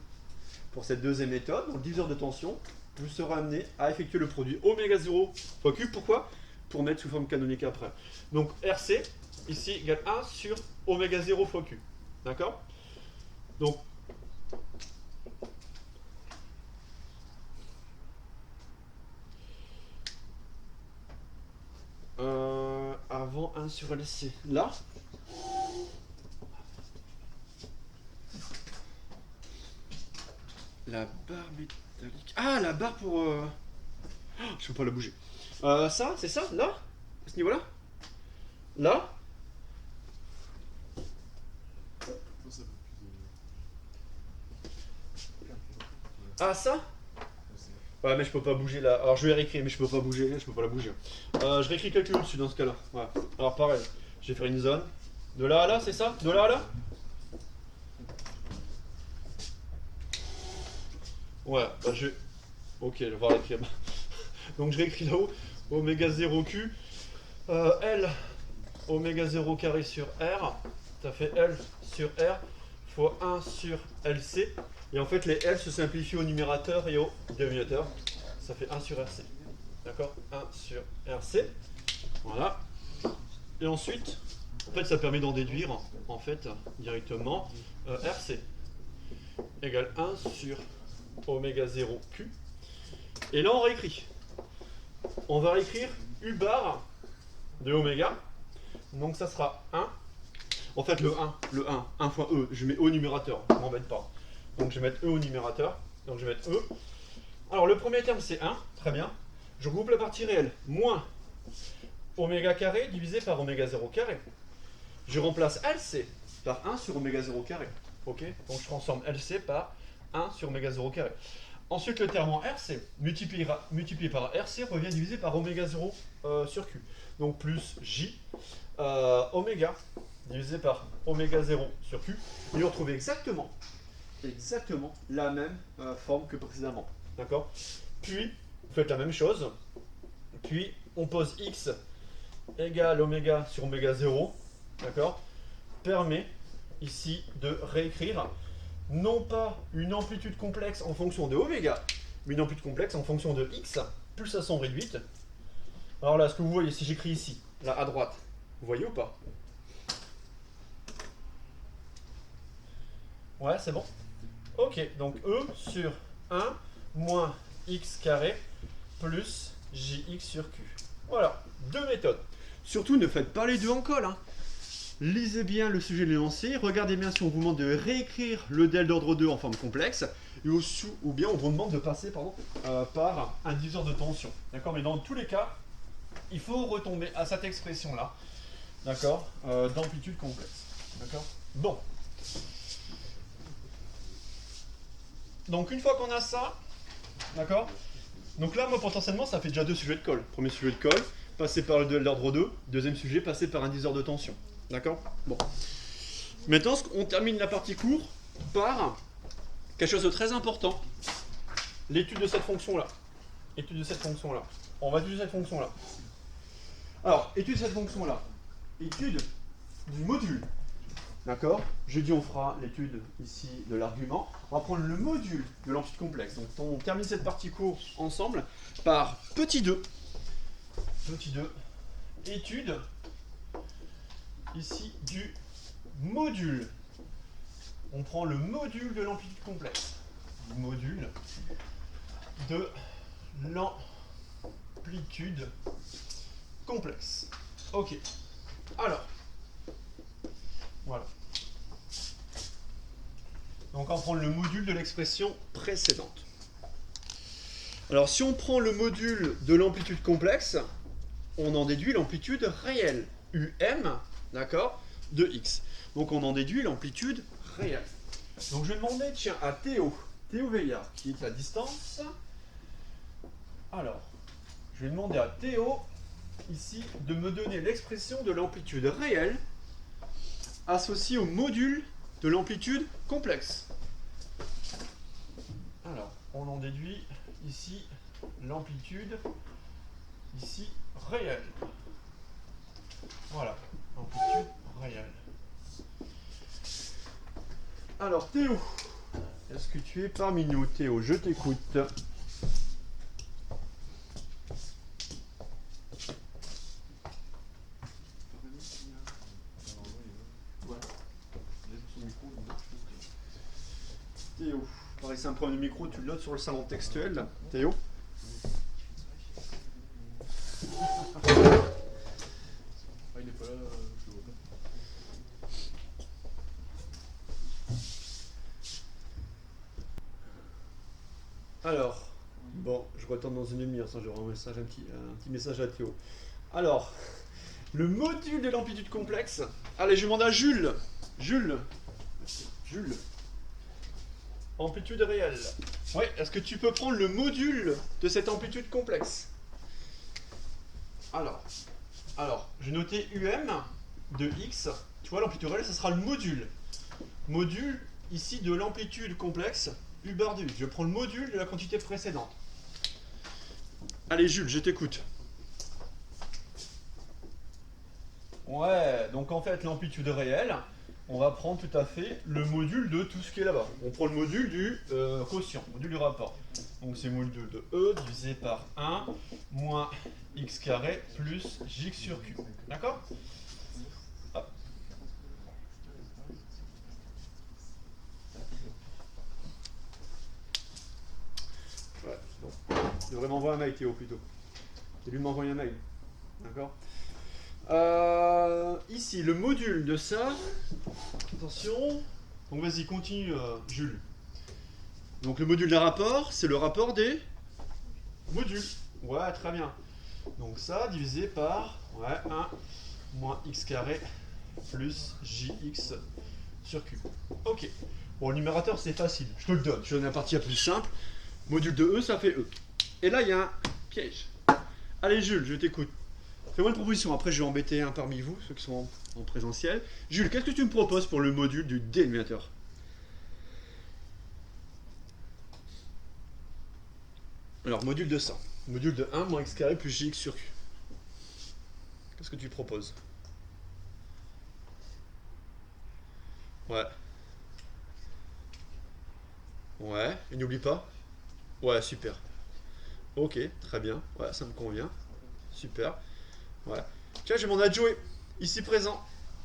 Pour cette deuxième méthode, dans le diviseur de tension, vous serez amené à effectuer le produit oméga 0 fois Q. Pourquoi? Pour mettre sous forme canonique après. Donc RC, ici, égale 1 sur oméga 0 fois Q. D'accord? Donc, avant 1 sur LC. Là, la barre métallique. Ah, la barre pour... Oh, je peux pas la bouger. Ça, c'est ça, là? À ce niveau-là? Là? Ah, ça? Ouais, mais je peux pas bouger là. Alors je vais réécrire, mais je peux pas bouger, je peux pas la bouger. Je réécris calcul au-dessus dans ce cas-là. Ouais. Alors pareil, je vais faire une zone. De là à là, c'est ça? De là à là? Ouais, bah je... Ok, je vais voir l'écrire. Donc je réécris là-haut, oméga 0 Q, L, oméga 0 carré sur R, ça fait L sur R, fois 1 sur LC. Et en fait, les L se simplifient au numérateur et au dénominateur. Ça fait 1 sur RC. D'accord? 1 sur RC. Voilà. Et ensuite, en fait, ça permet d'en déduire, en fait, directement, RC égale 1 sur oméga 0 Q. Et là, on réécrit. On va réécrire U bar de oméga. Donc, ça sera 1. En fait, le 1 fois E, je mets E au numérateur, je m'embête pas. Donc, je vais mettre E au numérateur. Donc, je vais mettre E. Alors, le premier terme, c'est 1. Très bien. Je regroupe la partie réelle. Moins oméga carré divisé par oméga 0 carré. Je remplace LC par 1 sur oméga 0 carré. Ok? Donc, je transforme LC par 1 sur oméga 0 carré. Ensuite, le terme en RC multiplié par RC revient divisé par oméga 0 sur Q. Donc, plus J oméga divisé par oméga 0 sur Q. Et on retrouve exactement la même forme que précédemment. D'accord? Puis, vous faites la même chose. Puis, on pose X égale oméga sur oméga 0. D'accord? Permet ici de réécrire non pas une amplitude complexe en fonction de oméga, mais une amplitude complexe en fonction de X, pulsation réduite. Alors là, ce que vous voyez, si j'écris ici, là à droite, vous voyez ou pas? Ouais, c'est bon. Ok, donc E sur 1 moins X carré plus JX sur Q. Voilà, deux méthodes. Surtout, ne faites pas les deux en colle. Hein. Lisez bien le sujet de l'énoncé, regardez bien si on vous demande de réécrire le del d'ordre 2 en forme complexe, et ou bien on vous demande de passer par un diviseur de tension. D'accord? Mais dans tous les cas, il faut retomber à cette expression-là, d'accord, d'amplitude complexe. D'accord? Bon. Donc une fois qu'on a ça, d'accord? Donc là, moi potentiellement, ça fait déjà deux sujets de colle. Premier sujet de colle, passer par le duel d'ordre 2. Deuxième sujet, passer par un diviseur de tension. D'accord? Bon. Maintenant, on termine la partie cours par quelque chose de très important. L'étude de cette fonction-là. Étude de cette fonction-là. On va étudier cette fonction-là. Alors, étude de cette fonction-là. Étude du module. D'accord? Jeudi, on fera l'étude ici de l'argument. On va prendre le module de l'amplitude complexe. Donc, on termine cette partie cours ensemble par petit 2. Petit 2. Étude ici du module. On prend le module de l'amplitude complexe. Module de l'amplitude complexe. Ok. Alors, voilà. Donc on va prendre le module de l'expression précédente. Alors si on prend le module de l'amplitude complexe, on en déduit l'amplitude réelle, UM, d'accord, de X. Donc on en déduit l'amplitude réelle. Donc je vais demander, tiens, à Théo Veillard, qui est à distance. Alors, je vais demander à Théo, ici, de me donner l'expression de l'amplitude réelle associée au module de l'amplitude complexe. Alors, on en déduit ici l'amplitude ici réelle. Voilà, amplitude réelle. Alors Théo, est-ce que tu es parmi nous? Théo, je t'écoute. Théo, pareil, c'est un problème de micro, tu le notes sur le salon textuel, là. Théo. Il n'est pas là, je le vois pas. Alors, bon, je retourne dans une demi-heure, ça j'aurai un petit message à Théo. Alors, le module de l'amplitude complexe. Allez, je demande à Jules. Jules. amplitude réelle. Ouais, est-ce que tu peux prendre le module de cette amplitude complexe? Alors, j'ai noté UM de X. Tu vois, l'amplitude réelle, ce sera le module. Module, ici, de l'amplitude complexe, U bar de X. Je prends le module de la quantité précédente. Allez, Jules, je t'écoute. Ouais, donc en fait, l'amplitude réelle, on va prendre tout à fait le module de tout ce qui est là-bas. On prend le module du quotient, module du rapport. Donc c'est le module de E divisé par 1 moins x carré plus jx sur q. D'accord? Hop. Ouais, bon. Je devrais m'envoyer un mail, Théo, plutôt. C'est lui de m'envoyer un mail. D'accord? Ici, le module de ça. Attention. Donc vas-y, continue, Jules. Donc le module d'un rapport, c'est le rapport des modules. Ouais, très bien. Donc ça, divisé par 1 moins x carré plus jx sur q. Ok. Bon, le numérateur, c'est facile. Je te le donne. Je te donne la partie la plus simple. Module de E, ça fait E. Et là, il y a un piège. Allez, Jules, je t'écoute. Fais-moi une proposition. Après, je vais embêter un parmi vous, ceux qui sont en présentiel. Jules, qu'est-ce que tu me proposes pour le module du dénominateur? Alors, module de ça. Module de 1 moins x carré plus jx sur q. Qu'est-ce que tu proposes? Ouais. Ouais, et n'oublie pas. Ouais, super. Ok, très bien. Ouais, ça me convient. Super. Ouais. Tiens, j'ai mon adjoint ici présent.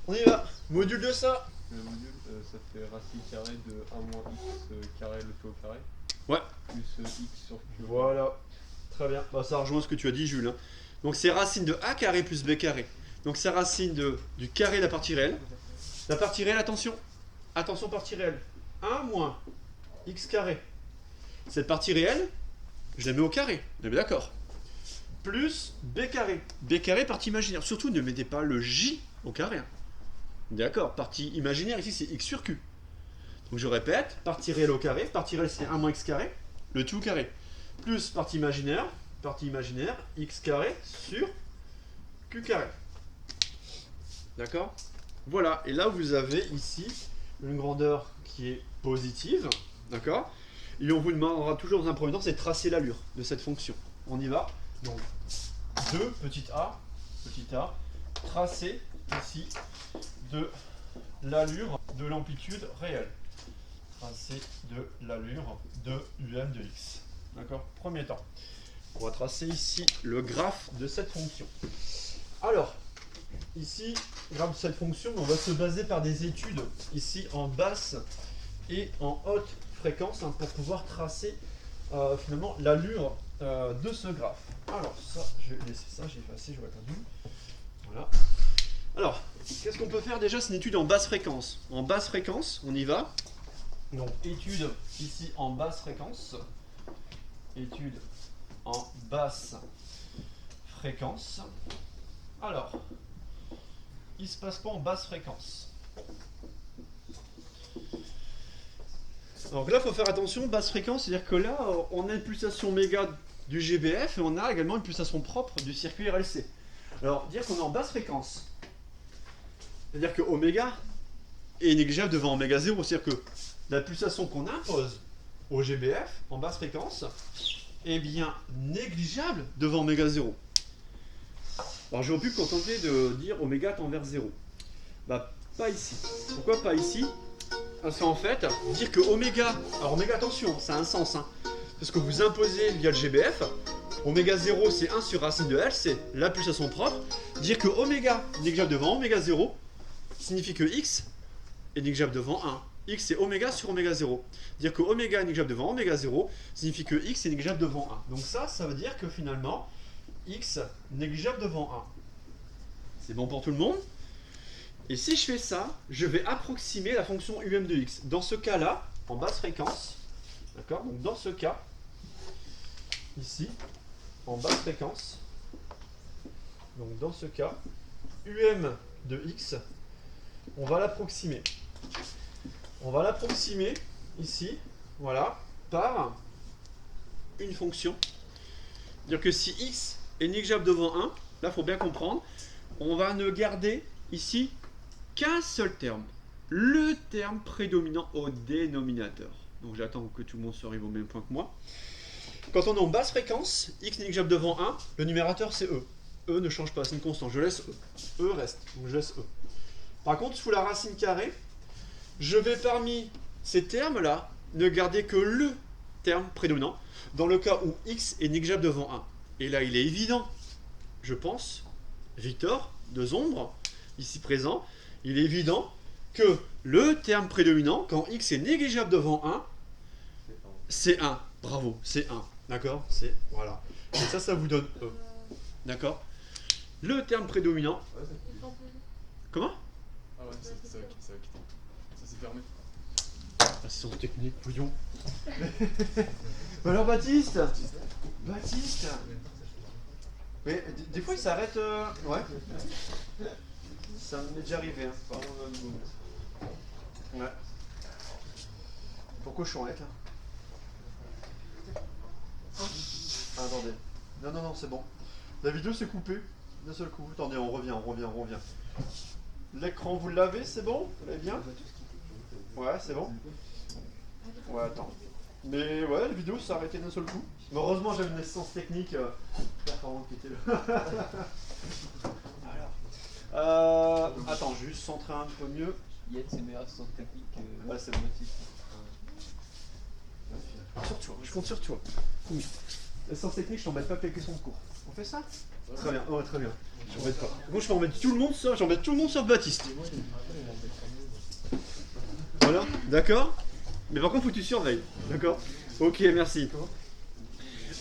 On y va. Module de ça. Le module, ça fait racine carrée de 1 moins x carré le tout au carré. Ouais. Plus x sur q. Voilà. Très bien. Bah, ça rejoint ce que tu as dit, Jules. Hein. Donc c'est racine de a carré plus b carré. Donc c'est racine du carré de la partie réelle. La partie réelle, attention. Attention, partie réelle. 1 moins x carré. Cette partie réelle, je la mets au carré. On est bien d'accord. Plus b carré. B carré, partie imaginaire. Surtout, ne mettez pas le j au carré. Hein. D'accord. Partie imaginaire, ici, c'est x sur q. Donc je répète, partie réelle au carré. Partie réelle, c'est 1 moins x carré. Le tout au carré. Plus partie imaginaire, x carré sur q carré. D'accord? Voilà. Et là, vous avez ici une grandeur qui est positive. D'accord? Et on vous demandera toujours dans un premier temps, c'est de tracer l'allure de cette fonction. On y va. Donc, 2, petit a, tracer ici de l'allure de l'amplitude réelle. Tracer de l'allure de UM de x. D'accord? Premier temps. On va tracer ici le graphe de cette fonction. Alors, ici, graphe de cette fonction, on va se baser par des études ici en basse et en haute fréquence hein, pour pouvoir tracer finalement l'allure de ce graphe. Alors ça, je vais laisser ça, j'ai effacé, j'aurais pas dû. Voilà. Alors, qu'est-ce qu'on peut faire déjà? C'est une étude en basse fréquence. En basse fréquence, on y va. Donc étude ici en basse fréquence. Étude en basse fréquence. Alors, il se passe quoi en basse fréquence? Donc là, il faut faire attention, basse fréquence, c'est-à-dire que là, on a une pulsation méga du GBF et on a également une pulsation propre du circuit RLC. Alors, dire qu'on est en basse fréquence, c'est-à-dire que oméga est négligeable devant oméga 0, c'est-à-dire que la pulsation qu'on impose au GBF en basse fréquence est bien négligeable devant oméga 0. Alors, j'aurais pu me contenter de dire oméga tend vers 0. Bah, pas ici. Pourquoi pas ici? Parce qu'en fait, dire que oméga, alors oméga attention, ça a un sens, hein, parce que vous imposez via le GBF, oméga 0 c'est 1 sur racine de L, c'est la pulsation propre, dire que oméga est négligeable devant oméga 0, signifie que x est négligeable devant 1. X c'est oméga sur oméga 0. Dire que oméga est négligeable devant oméga 0, signifie que x est négligeable devant 1. Donc ça veut dire que finalement, x est négligeable devant 1. C'est bon pour tout le monde? Et si je fais ça, je vais approximer la fonction UM de x. Dans ce cas-là, en basse fréquence, d'accord? Donc dans ce cas, ici, en basse fréquence, donc dans ce cas, UM de x, on va l'approximer. On va l'approximer ici voilà, par une fonction. C'est-à-dire que si x est négligeable devant 1, là il faut bien comprendre, on va ne garder ici qu'un seul terme, le terme prédominant au dénominateur. Donc j'attends que tout le monde se arrive au même point que moi. Quand on est en basse fréquence, x négligeable devant 1, le numérateur c'est e. E ne change pas, c'est une constante, je laisse e. E reste, donc je laisse e. Par contre, sous la racine carrée, je vais parmi ces termes-là ne garder que le terme prédominant, dans le cas où x est négligeable devant 1. Et là, il est évident, je pense, Victor, deux ombres, ici présent, il est évident que le terme prédominant, quand x est négligeable devant 1, c'est 1. Bravo, c'est 1. D'accord? C'est, voilà. Et ça vous donne E. D'accord? Le terme prédominant... Comment? Ah ouais, ça va quitter. Ça s'est fermé. Assistance technique, voyons. Alors Baptiste? Baptiste? Mais des fois il s'arrête... Ouais. Ça m'est déjà arrivé. Hein. Pardon, là, de bon. Ouais. Pourquoi je suis en lettre là? Ah, attendez. Non, c'est bon. La vidéo s'est coupée d'un seul coup. Attendez, on revient. L'écran, vous l'avez, c'est bon? Vous l'avez bien? Ouais, c'est bon? Ouais, attends. Mais ouais, la vidéo s'est arrêtée d'un seul coup. Mais heureusement, j'avais une assistance technique performante qui était là. Alors. Attends, juste centrer un peu mieux. Yann, c'est meilleur assistant technique que Ouais, c'est bon. Sur toi, je compte sur toi. Oui. L'assistance technique, je t'embête pas avec les questions de cours. On fait ça? Très bien, ouais, très bien. Je t'embête pas. Bon, je m'embête tout le monde sur, j'embête tout le monde sur Baptiste. Voilà, d'accord? Mais par contre, faut que tu surveilles, d'accord? Ok, merci.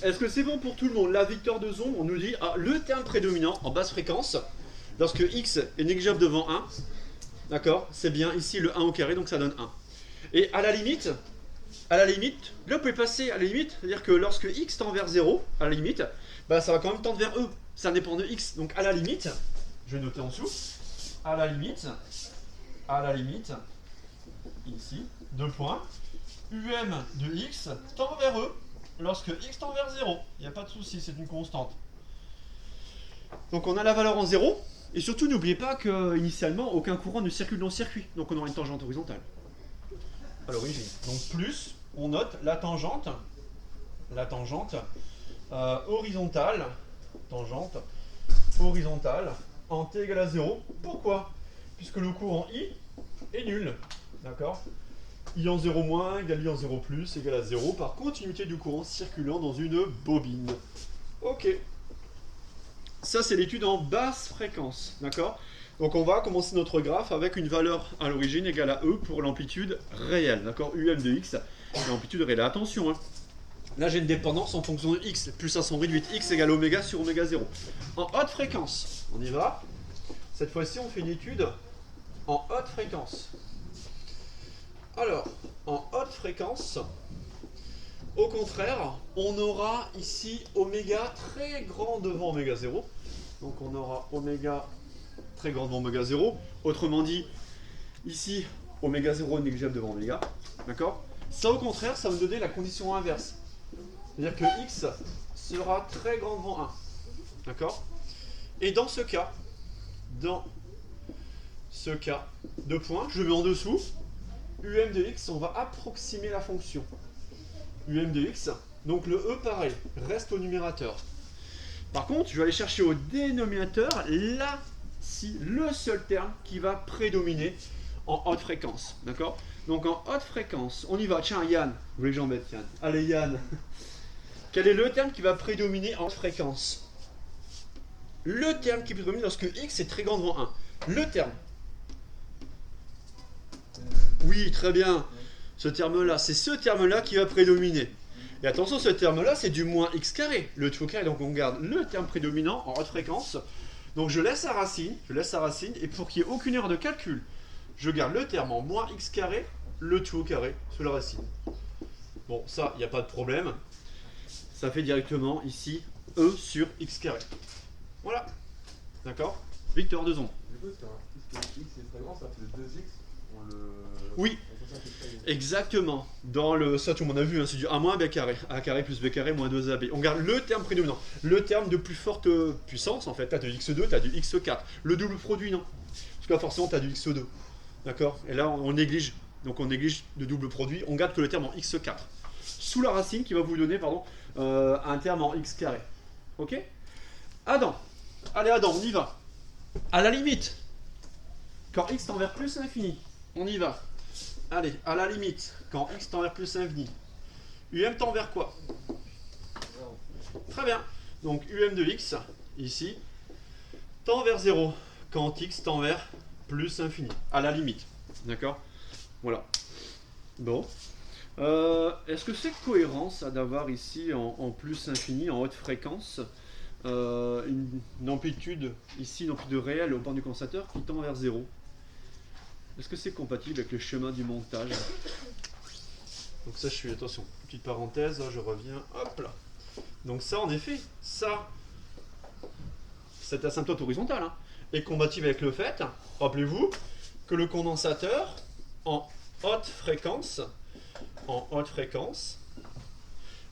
Est-ce que c'est bon pour tout le monde? Là, Victor de Zon, on nous dit le terme prédominant en basse fréquence, lorsque x est négligeable devant 1, d'accord? C'est bien ici le 1 au carré, donc ça donne 1. Et à la limite, là vous pouvez passer à la limite, c'est-à-dire que lorsque x tend vers 0, à la limite, bah, ça va quand même tendre vers e, ça dépend de x. Donc à la limite, je vais noter en dessous, à la limite, ici, 2 points, um de x tend vers e, lorsque x tend vers 0, il n'y a pas de souci, c'est une constante. Donc on a la valeur en 0, et surtout n'oubliez pas qu'initialement, aucun courant ne circule dans le circuit, donc on aura une tangente horizontale à l'origine. Donc plus, on note la tangente horizontale, en t égale à 0. Pourquoi? Puisque le courant I est nul. D'accord? I en 0 moins égale I en 0 plus égale à 0 par continuité du courant circulant dans une bobine. Ok. Ça, c'est l'étude en basse fréquence. D'accord? Donc on va commencer notre graphe avec une valeur à l'origine égale à E pour l'amplitude réelle. D'accord? UM de X, l'amplitude réelle. Attention, hein. Là j'ai une dépendance en fonction de X, plus ça s'en réduit, X égale oméga sur oméga 0. En haute fréquence, on y va. Cette fois-ci on fait une étude en haute fréquence. Alors, en haute fréquence, au contraire, on aura ici oméga très grand devant oméga 0. Donc on aura oméga très grand devant oméga 0. Autrement dit, ici, oméga 0 négligeable devant oméga. D'accord? Ça au contraire, ça va me donner la condition inverse. C'est-à-dire que x sera très grand devant 1. D'accord? Et dans ce cas, deux points, je mets en dessous, um de x, on va approximer la fonction. Um de x, donc le e pareil, reste au numérateur. Par contre, je vais aller chercher au dénominateur, là, si le seul terme qui va prédominer en haute fréquence. D'accord? Donc en haute fréquence, on y va. Tiens, Yann, vous voulez que j'embête Yann? Allez, Yann. Quel est le terme qui va prédominer en haute fréquence? Le terme qui prédomine lorsque x est très grand devant 1. Le terme. Oui, très bien. Ce terme-là, c'est ce terme-là qui va prédominer. Et attention, ce terme-là, c'est du moins x carré. Le tout au carré, donc on garde le terme prédominant en haute fréquence. Donc je laisse sa racine, et pour qu'il n'y ait aucune erreur de calcul, je garde le terme en moins x carré, le tout au carré, sous la racine. Bon, ça, il n'y a pas de problème. Ça fait directement ici E sur x carré. Voilà. D'accord? Victor, 2 ans. Du coup, puisque x est très grand, ça fait 2x on le. Oui. On peut simplifier. Exactement. Dans le ça tout le monde a vu, hein, c'est du a moins b carré. A carré plus b carré moins 2ab. On garde le terme prédominant. Le terme de plus forte puissance, en fait. T'as du x2, t'as du x4. Le double produit, non. Parce que là, forcément, t'as du x2. D'accord. Et là, on néglige. Donc on néglige le double produit. On garde que le terme en x4. Sous la racine qui va vous donner, pardon, un terme en x carré. Ok. Adam. Allez, Adam, on y va. À la limite, quand x tend vers plus l'infini, on y va. Allez, à la limite, quand x tend vers plus l'infini, um tend vers quoi? Très bien. Donc um de x, ici, tend vers 0, quand x tend vers plus infini, à la limite. D'accord? Voilà. Bon. Est-ce que c'est cohérent, ça, d'avoir ici, en plus infini, en haute fréquence, une amplitude, ici, une amplitude réelle au bord du condensateur qui tend vers 0? Est-ce que c'est compatible avec le schéma du montage? Donc ça, je suis, attention, petite parenthèse, là, je reviens, hop là. Donc ça, en effet, ça, cette asymptote horizontale, hein, est compatible avec le fait, rappelez-vous, que le condensateur, en haute fréquence,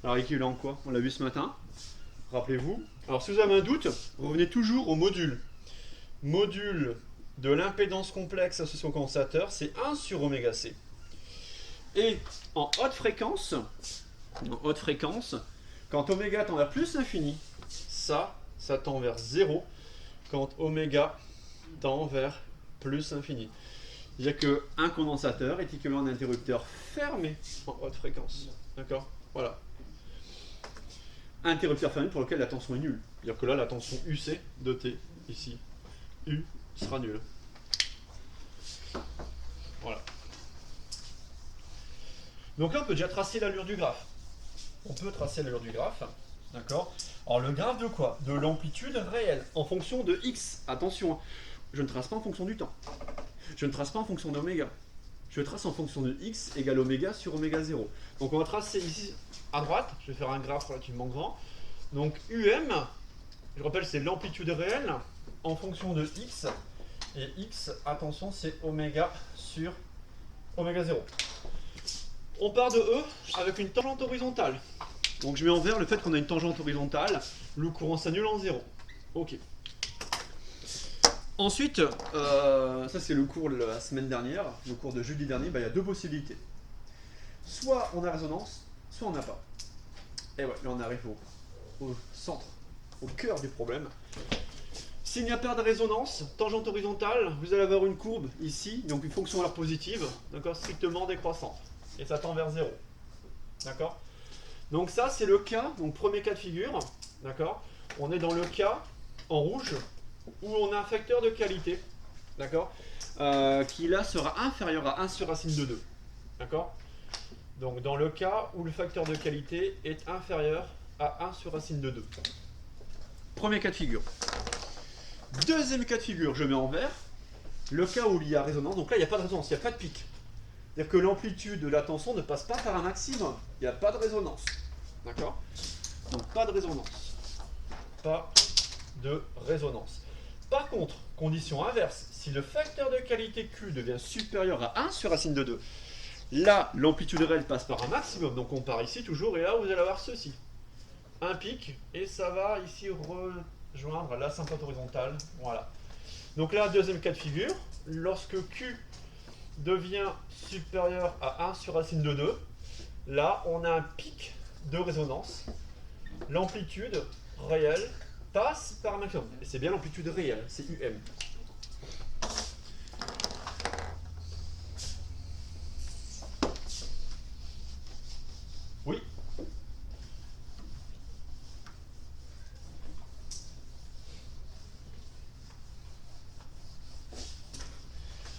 alors équivalent quoi? On l'a vu ce matin, rappelez-vous. Alors si vous avez un doute, revenez toujours au module. Module de l'impédance complexe associée au condensateur, c'est 1 sur oméga c. Et en haute fréquence, quand oméga tend vers plus l'infini, ça tend vers 0 quand oméga tend vers plus l'infini. C'est-à-dire qu'un condensateur est équivalent à un interrupteur fermé en haute fréquence. D'accord? Voilà. Interrupteur fermé pour lequel la tension est nulle. C'est-à-dire que là, la tension UC de T, ici, U, sera nulle. Voilà. Donc là, on peut déjà tracer l'allure du graphe. On peut tracer l'allure du graphe. D'accord? Alors, le graphe de quoi? De l'amplitude réelle, en fonction de x. Attention, je ne trace pas en fonction du temps. Je ne trace pas en fonction d'oméga. Je trace en fonction de x égale oméga sur oméga 0. Donc on va tracer ici à droite. Je vais faire un graphe relativement grand. Donc UM, je rappelle, c'est l'amplitude réelle en fonction de x. Et x, attention, c'est oméga sur oméga 0. On part de E avec une tangente horizontale. Donc je mets en vert le fait qu'on a une tangente horizontale. Le courant s'annule en 0. Ok. Ensuite, ça c'est le cours de la semaine dernière, le cours de jeudi dernier, il y a deux possibilités. Soit on a résonance, soit on n'a pas. Et ouais, là on arrive au centre, au cœur du problème. S'il n'y a pas de résonance, tangente horizontale, vous allez avoir une courbe ici, donc une fonction alors positive, d'accord, strictement décroissante. Et ça tend vers 0. D'accord? Donc ça c'est le cas, donc premier cas de figure, d'accord? On est dans le cas en rouge, où on a un facteur de qualité, d'accord, qui là sera inférieur à 1 sur racine de 2, d'accord. Donc dans le cas où le facteur de qualité est inférieur à 1 sur racine de 2. Premier cas de figure. Deuxième cas de figure, je mets en vert, le cas où il y a résonance, donc là il n'y a pas de résonance, il n'y a pas de pic. C'est-à-dire que l'amplitude de la tension ne passe pas par un maximum, il n'y a pas de résonance, d'accord. Donc pas de résonance. Pas de résonance. Par contre, condition inverse, si le facteur de qualité Q devient supérieur à 1 sur racine de 2, là, l'amplitude réelle passe par un maximum, donc on part ici toujours, et là, vous allez avoir ceci. Un pic, et ça va ici rejoindre l'asymptote horizontale, voilà. Donc là, deuxième cas de figure, lorsque Q devient supérieur à 1 sur racine de 2, là, on a un pic de résonance, l'amplitude réelle passe par un maximum. Et c'est bien l'amplitude réelle, c'est UM. Oui.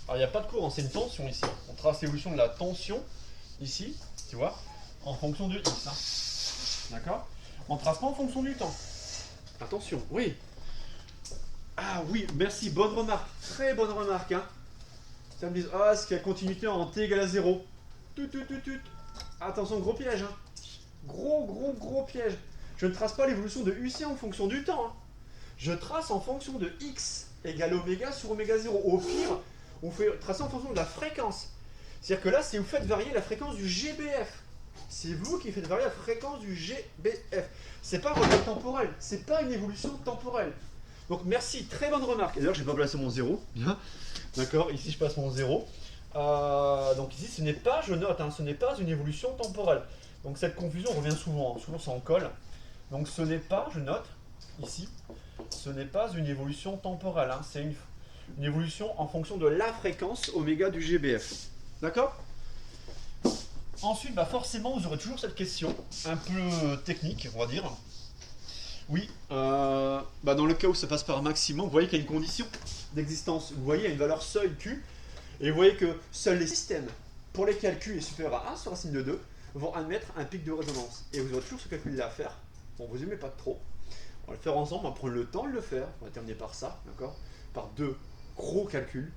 Alors il n'y a pas de courant, c'est une tension ici. On trace l'évolution de la tension ici, tu vois, en fonction de x. Hein. D'accord? On ne trace pas en fonction du temps. Attention, oui. Ah oui, merci, bonne remarque. Très bonne remarque. Hein. Ça me dit, ah, est-ce qu'il y a continuité en t égale à 0? Tut. Attention, gros piège. Hein. Gros piège. Je ne trace pas l'évolution de UC en fonction du temps. Hein. Je trace en fonction de x égale oméga sur oméga 0. Au pire, on fait tracer en fonction de la fréquence. C'est-à-dire que là, si vous faites varier la fréquence du GBF, c'est vous qui faites varier la fréquence du GBF. C'est pas un relais temporel, c'est pas une évolution temporelle. Donc merci, très bonne remarque. Et d'ailleurs, je vais pas placer mon 0. Bien. D'accord, ici je passe mon 0. Donc ici, ce n'est pas, je note, hein, ce n'est pas une évolution temporelle. Donc cette confusion revient souvent, souvent ça en colle. Donc ce n'est pas, je note, ici, ce n'est pas une évolution temporelle, hein, c'est une évolution en fonction de la fréquence oméga du GBF. D'accord? Ensuite, bah forcément, vous aurez toujours cette question, un peu technique, on va dire. Oui, bah dans le cas où ça passe par un maximum, vous voyez qu'il y a une condition d'existence. Vous voyez, il y a une valeur seuil Q, et vous voyez que seuls les systèmes pour lesquels Q est supérieur à 1 sur racine de 2 vont admettre un pic de résonance. Et vous aurez toujours ce calcul-là à faire. Bon, vous n'aimez pas trop. On va le faire ensemble, on va prendre le temps de le faire. On va terminer par ça, d'accord? Par deux gros calculs.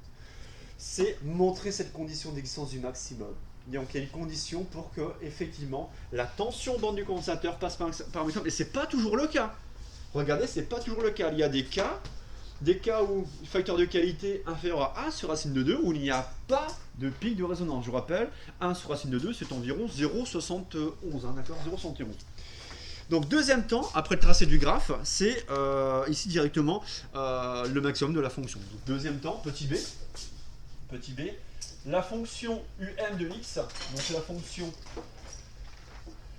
C'est montrer cette condition d'existence du maximum. Donc il y a une condition pour que, effectivement, la tension bande du condensateur passe par un maximum. Et c'est pas toujours le cas. Regardez, c'est pas toujours le cas. Il y a des cas où le facteur de qualité inférieur à 1 sur racine de 2, où il n'y a pas de pic de résonance. Je vous rappelle, 1 sur racine de 2, c'est environ 0,71, hein, d'accord, 0,71. Donc deuxième temps, après le tracé du graphe, c'est ici directement le maximum de la fonction. Donc, deuxième temps, petit b, la fonction um de x, donc la fonction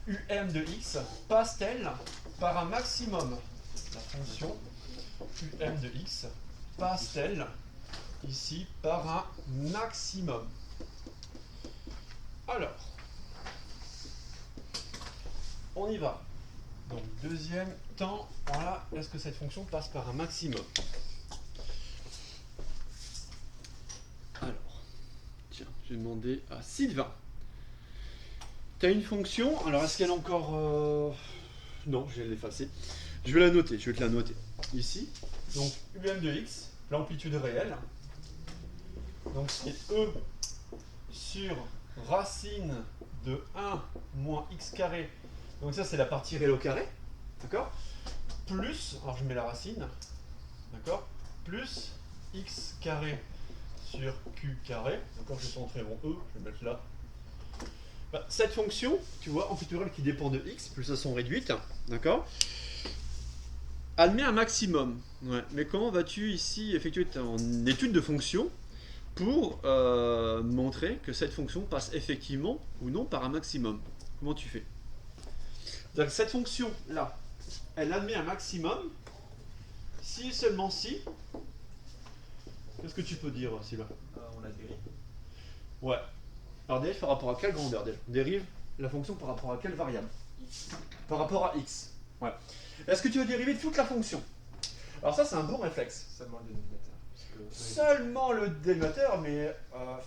um de x, passe-t-elle par un maximum? La fonction um de x passe-t-elle ici par un maximum? Alors, on y va. Donc deuxième temps, voilà, est-ce que cette fonction passe par un maximum? Alors, tiens, je vais demander à Sylvain. Tu as une fonction, alors est-ce qu'elle est encore... Non, je vais l'effacer. Je vais la noter, je vais te la noter. Ici, donc um de x, l'amplitude réelle. Donc c'est E sur racine de 1 moins x carré. Donc ça c'est la partie réelle au carré, d'accord? Plus, alors je mets la racine, d'accord? Plus x carré sur q carré, d'accord? Je vais centrer mon E, je vais mettre là. Bah, cette fonction, tu vois, amplitude réelle qui dépend de x, plus façon réduite, d'accord? Admet un maximum. Ouais. Mais comment vas-tu ici effectuer ton étude de fonction pour montrer que cette fonction passe effectivement ou non par un maximum? Comment tu fais? Donc cette fonction-là, elle admet un maximum si et seulement si. Qu'est-ce que tu peux dire, Sylvain? On la dérive. Ouais. Alors dérive par rapport à quelle grandeur déjà? Dérive la fonction par rapport à quelle variable? Par rapport à x. Ouais. Est-ce que tu veux dériver toute la fonction? Alors ça c'est un bon réflexe. Seulement le dénominateur. Seulement le dénominateur, mais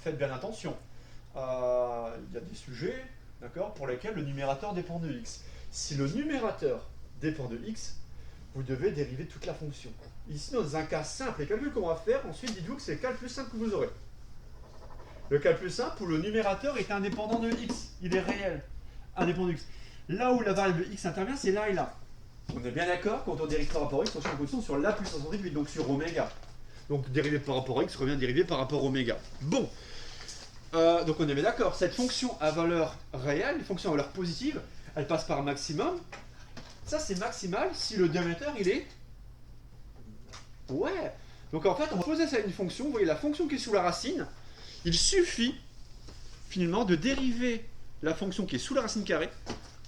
faites bien attention. Il y a des sujets, d'accord, pour lesquels le numérateur dépend de x. Si le numérateur dépend de x, vous devez dériver toute la fonction. Ici, dans un cas simple, les calculs qu'on va faire, ensuite, dites-vous que c'est le cas le plus simple que vous aurez. Le cas le plus simple où le numérateur est indépendant de x, il est réel, indépendant de x. Là où la variable x intervient, c'est là et là. On est bien d'accord, quand on dérive par rapport à x, on change en position sur la puissance réduite, donc sur oméga. Donc dérivé par rapport à x revient dérivé par rapport à oméga. Bon, donc on est bien d'accord, cette fonction à valeur réelle, une fonction à valeur positive, elle passe par un maximum. Ça c'est maximal si le dénominateur il est... Ouais. Donc en fait on va poser ça à une fonction, vous voyez la fonction qui est sous la racine, il suffit finalement de dériver la fonction qui est sous la racine carrée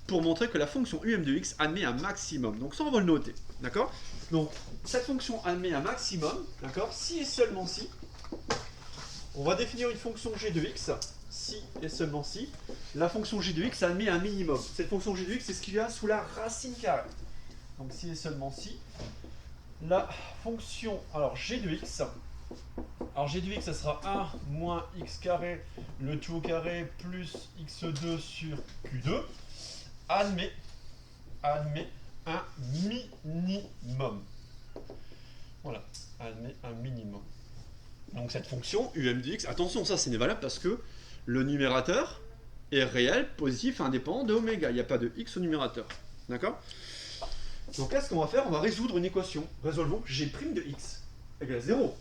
pour montrer que la fonction um de x admet un maximum. Donc ça on va le noter, d'accord? Donc cette fonction admet un maximum, d'accord? Si et seulement si, on va définir une fonction g de x, si et seulement si, la fonction g de x admet un minimum. Cette fonction g de x c'est ce qu'il y a sous la racine carrée. Donc si et seulement si, la fonction, alors g de x, alors g de x ça sera 1 moins x carré, le tout au carré, plus x2 sur q2, admet un minimum. Voilà, admet un minimum. Donc cette fonction um de x, attention, ça c'est valable parce que le numérateur est réel, positif, indépendant de oméga. Il n'y a pas de x au numérateur. D'accord? Donc là, ce qu'on va faire, on va résoudre une équation. Résolvons g' de x égale 0.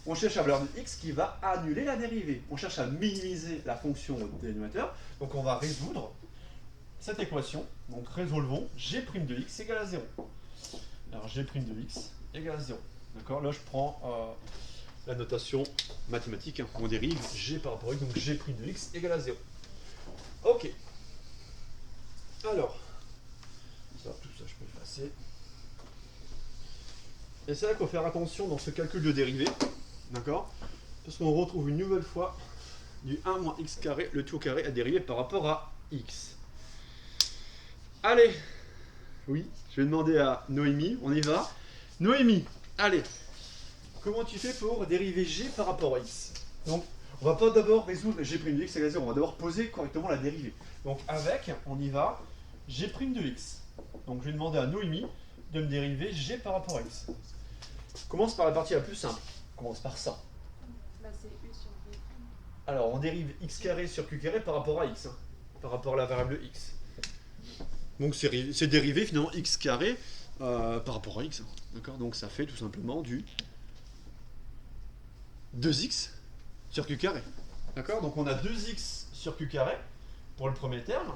on cherche la valeur de x qui va annuler la dérivée. On cherche à minimiser la fonction au dénominateur. Donc on va résoudre cette équation. Donc résolvons g' de x égale à 0. Alors g' de x égale à 0. D'accord? Là je prends la notation mathématique. Hein. On dérive g par rapport à x, donc g' de x égale à 0. Ok. Alors, ça, tout ça je peux effacer. Et c'est là qu'il faut faire attention dans ce calcul de dérivée. D'accord? Parce qu'on retrouve une nouvelle fois du 1 moins x carré, le tout au carré à dériver par rapport à x. Allez, oui, je vais demander à Noémie, on y va. Noémie, allez, comment tu fais pour dériver g par rapport à x? Donc, on va pas d'abord résoudre g' de x égale à 0, on va d'abord poser correctement la dérivée. Donc avec, on y va, g' de x. Donc je vais demander à Noémie de me dériver g par rapport à x. Commence par la partie la plus simple. On commence par ça. Bah, c'est u sur v'. Alors, on dérive x carré sur q carré par rapport à x, hein, par rapport à la variable x. Donc, c'est dérivé finalement x carré par rapport à x. Hein, d'accord? Donc, ça fait tout simplement du 2x sur q carré. D'accord? Donc, on a 2x sur q carré pour le premier terme.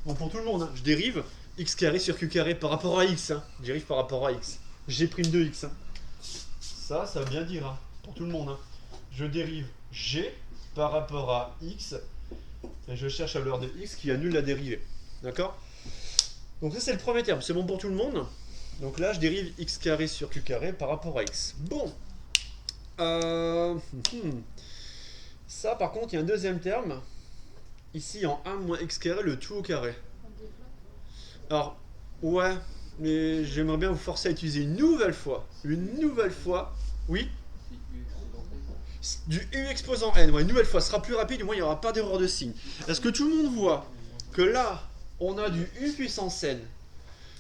Donc, pour tout le monde, hein, je dérive x carré sur q carré par rapport à x. Hein, je dérive par rapport à x. G' de x. Hein. Ça veut bien dire, hein, pour tout le monde. Hein. Je dérive g par rapport à x et je cherche la valeur de x qui annule la dérivée. D'accord? Donc ça c'est le premier terme, c'est bon pour tout le monde. Donc là je dérive x carré sur q carré par rapport à x. Bon. Ça par contre il y a un deuxième terme. Ici en 1 moins x carré le tout au carré. On développe. Alors ouais, mais j'aimerais bien vous forcer à utiliser une nouvelle fois. Oui, du u exposant n, ouais, une nouvelle fois, ce sera plus rapide, au moins il n'y aura pas d'erreur de signe. Est-ce que tout le monde voit que là, on a du u puissance n?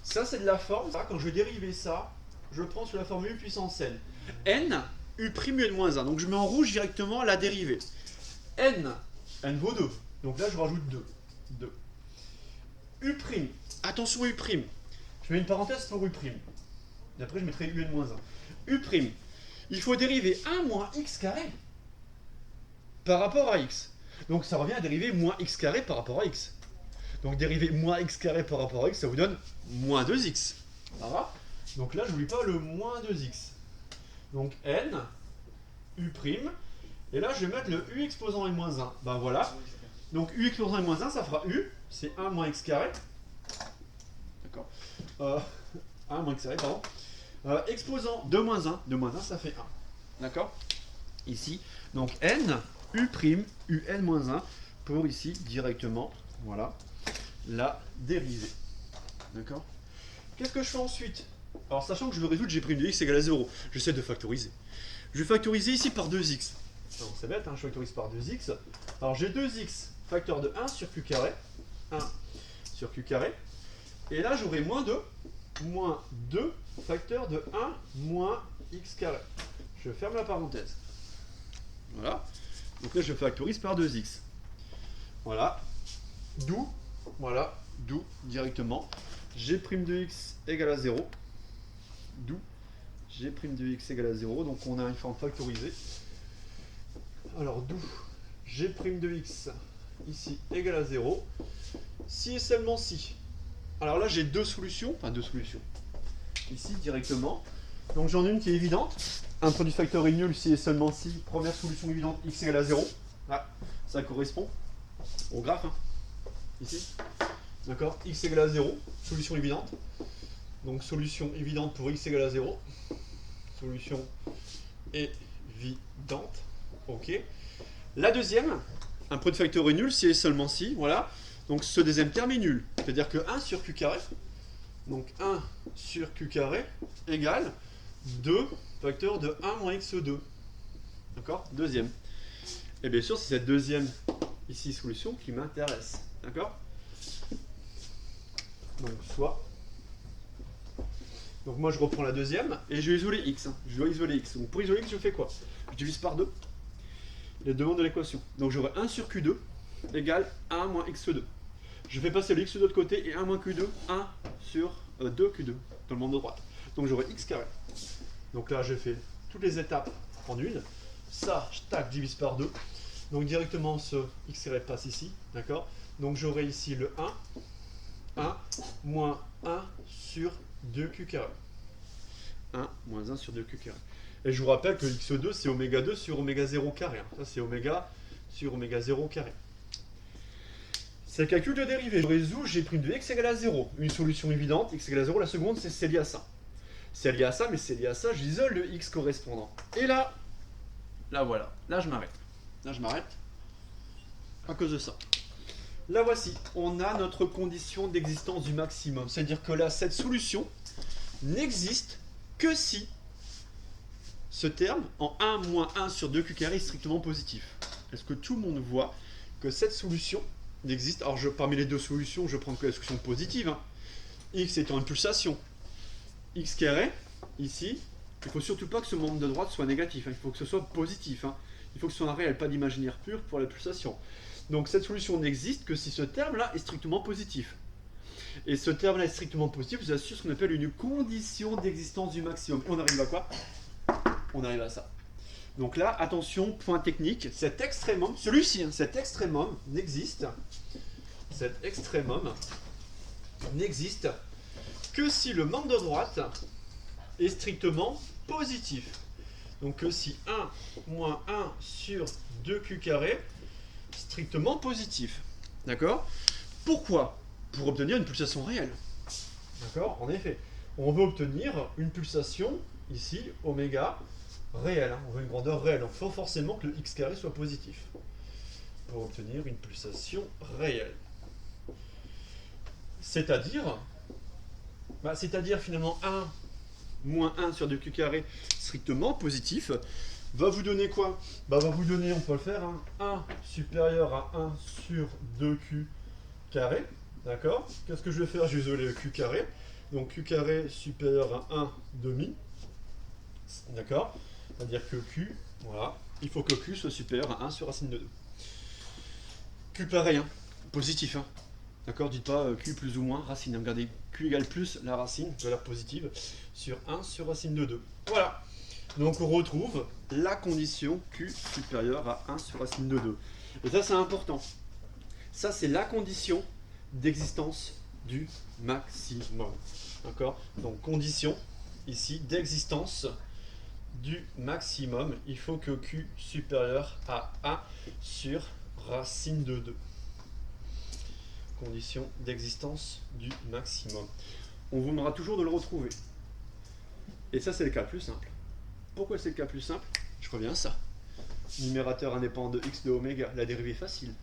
Ça, c'est de la forme, ça, quand je vais dériver ça, je prends sous la forme u puissance n. N, u' n moins 1, donc je mets en rouge directement la dérivée. N vaut 2, donc là je rajoute 2. U', attention u', je mets une parenthèse pour u'. Et après je mettrai un moins 1. U', il faut dériver 1 moins x carré par rapport à x. Donc ça revient à dériver moins x carré par rapport à x. Donc dériver moins x carré par rapport à x, ça vous donne moins 2x. Voilà. Donc là, je n'oublie pas le moins 2x. Donc n, u', et là je vais mettre le u exposant n moins 1. Ben voilà. Donc u exposant n moins 1, ça fera u, c'est 1 moins x carré. D'accord. 1 moins x carré, pardon. Exposant 2 moins 1, 2 moins 1, ça fait 1. D'accord? Ici, donc n, u', un moins 1, pour ici, directement, voilà, la dérivée. D'accord? Qu'est-ce que je fais ensuite? Alors, sachant que je veux résoudre g' de x égale à 0, j'essaie de factoriser. Je vais factoriser ici par 2x. Alors, c'est bête, hein, je factorise par 2x. Alors, j'ai 2x, facteur de 1 sur q carré. 1 sur q carré. Et là, j'aurai moins 2 facteur de 1 moins x carré. Je ferme la parenthèse. Voilà. Donc là, je factorise par 2x. Voilà. D'où directement g' de x égale à 0. D'où g' de x égale à 0. Donc on a une forme factorisée. Alors d'où g' de x ici égale à 0. Si et seulement si. Alors là, j'ai deux solutions. Ici directement. Donc j'en ai une qui est évidente. Un produit facteur est nul si et seulement si. Première solution évidente, x égale à 0. Ah, ça correspond au graphe. Hein. Ici. D'accord? X égale à 0. Solution évidente. Donc solution évidente pour x égale à 0. Solution évidente. Ok. La deuxième, un produit facteur est nul si et seulement si. Voilà. Donc ce deuxième terme est nul. C'est-à-dire que 1 sur q carré. Donc 1 sur q carré égale 2 facteur de 1 moins x2. D'accord? Deuxième. Et bien sûr, c'est cette deuxième ici solution qui m'intéresse. D'accord? Donc soit. Donc moi je reprends la deuxième et je vais isoler x. Hein. Je dois isoler x. Donc pour isoler x, je fais quoi? Je divise par 2 les demandes de l'équation. Donc j'aurai 1 sur q2 égale 1 moins x2. Je fais passer le x de l'autre côté et 1 moins q2, 1 sur 2q2 dans le monde de droite. Donc j'aurai x carré. Donc là, je fais toutes les étapes en une. Ça, tac, je divise par 2. Donc directement ce x carré passe ici, d'accord? Donc j'aurai ici le 1 moins 1 sur 2q carré. 1 moins 1 sur 2q carré. Et je vous rappelle que x2 c'est oméga 2 sur oméga 0 carré. Hein. Ça c'est oméga sur oméga 0 carré. C'est le calcul de dérivée. Je résous, j'ai pris de x égale à 0. Une solution évidente, x égale à 0. La seconde, c'est lié à ça. C'est lié à ça, mais c'est lié à ça, j'isole le x correspondant. Et là voilà. Là je m'arrête. Là je m'arrête. À cause de ça. Là voici. On a notre condition d'existence du maximum. C'est-à-dire que là, cette solution n'existe que si ce terme en 1 moins 1 sur 2q carré est strictement positif. Est-ce que tout le monde voit que cette solution n'existe? Alors parmi les deux solutions, je prends que la solution positive. Hein. X étant une pulsation. X carré, ici, il ne faut surtout pas que ce membre de droite soit négatif. Hein. Il faut que ce soit positif. Hein. Il faut que ce soit un réel, pas d'imaginaire pur pour la pulsation. Donc cette solution n'existe que si ce terme-là est strictement positif. Et ce terme-là est strictement positif, vous assure ce qu'on appelle une condition d'existence du maximum. Et on arrive à quoi? On arrive à ça. Donc là, attention, point technique, cet extrémum, celui-ci, hein, cet extrémum n'existe que si le membre de droite est strictement positif. Donc que si 1 moins 1 sur 2q carré strictement positif. D'accord? Pourquoi? Pour obtenir une pulsation réelle. D'accord? En effet, on veut obtenir une pulsation, ici, oméga, réelle. Hein. On veut une grandeur réelle. Donc il faut forcément que le x carré soit positif. Pour obtenir une pulsation réelle. C'est-à-dire finalement 1 moins 1 sur 2q carré strictement positif va vous donner quoi? Va vous donner, on peut le faire, hein, 1 supérieur à 1 sur 2q carré. D'accord? Qu'est-ce que je vais faire? Je vais isoler le q carré. Donc q carré supérieur à 1 demi. D'accord? C'est-à-dire que q, voilà, il faut que q soit supérieur à 1 sur racine de 2. Q pareil, hein, positif. Hein. D'accord? Dites pas q plus ou moins racine. Hein. Regardez, q égale plus la racine, valeur positive, sur 1 sur racine de 2. Voilà. Donc on retrouve la condition q supérieure à 1 sur racine de 2. Et ça c'est important. Ça c'est la condition d'existence du maximum. D'accord? Donc condition ici d'existence du maximum. Il faut que q supérieur à 1 sur racine de 2. Condition d'existence du maximum. On vous demandera toujours de le retrouver. Et ça c'est le cas le plus simple. Pourquoi c'est le cas plus simple? Je reviens à ça. Numérateur indépendant de x de oméga, la dérivée est facile.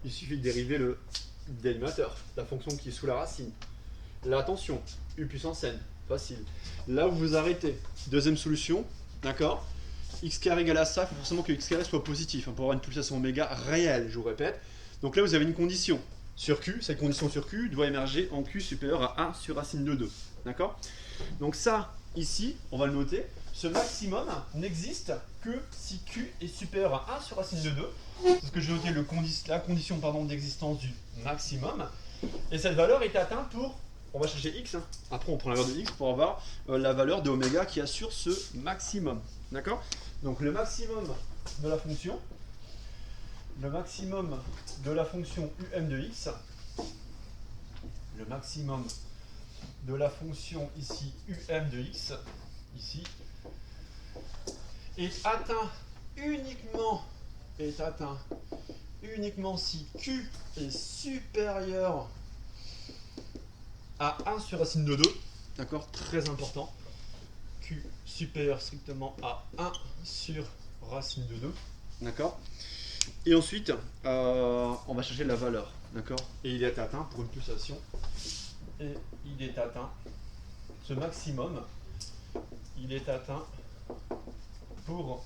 Il suffit de dériver le dénominateur, la fonction qui est sous la racine. Là, attention, u puissance n, facile. Là, vous vous arrêtez. Deuxième solution, d'accord? X carré égale à ça, il faut forcément que x carré soit positif, hein, pour avoir une pulsation oméga réelle, je vous répète. Donc là, vous avez une condition sur q, cette condition sur q doit émerger en q supérieur à 1 sur racine de 2. D'accord? Donc ça, ici, on va le noter. Ce maximum n'existe que si q est supérieur à 1 sur racine de 2. C'est ce que j'ai noté, la condition d'existence du maximum. Et cette valeur est atteinte pour, on va chercher x, hein. Après on prend la valeur de x pour avoir la valeur de oméga qui assure ce maximum. D'accord? Donc le maximum de la fonction, um de x, le maximum de la fonction ici um de x, ici, est atteint uniquement si q est supérieur à 1 sur racine de 2. D'accord? Très important. Q supérieur strictement à 1 sur racine de 2. D'accord? Et ensuite, on va chercher la valeur. D'accord? Et il est atteint pour une pulsation. Et il est atteint, ce maximum, il est atteint pour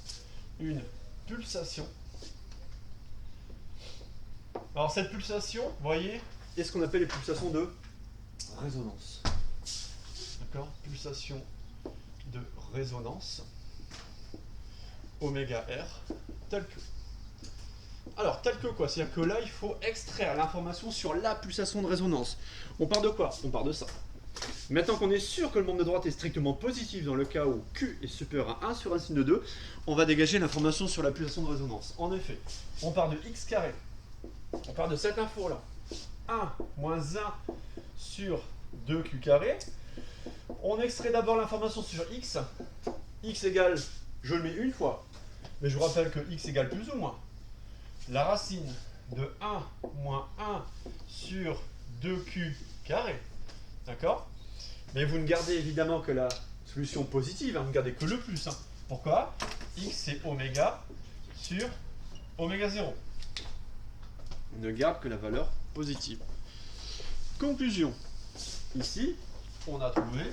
une pulsation. Alors cette pulsation, vous voyez, est ce qu'on appelle les pulsations de résonance. D'accord? Pulsation de résonance, oméga R, tel que. Alors, tel que quoi? C'est-à-dire que là, il faut extraire l'information sur la pulsation de résonance. On part de quoi? On part de ça. Maintenant qu'on est sûr que le membre de droite est strictement positif dans le cas où Q est supérieur à 1 sur racine de 2, on va dégager l'information sur la pulsation de résonance. En effet, on part de x carré. On part de cette info-là. 1 moins 1 sur 2q carré. On extrait d'abord l'information sur x. X égale, je le mets une fois, mais je vous rappelle que x égale plus ou moins la racine de 1 moins 1 sur 2q carré. D'accord? Mais vous ne gardez évidemment que la solution positive, hein, vous ne gardez que le plus. Hein. Pourquoi? X c'est oméga sur oméga 0. On ne garde que la valeur positive. Conclusion. Ici, on a trouvé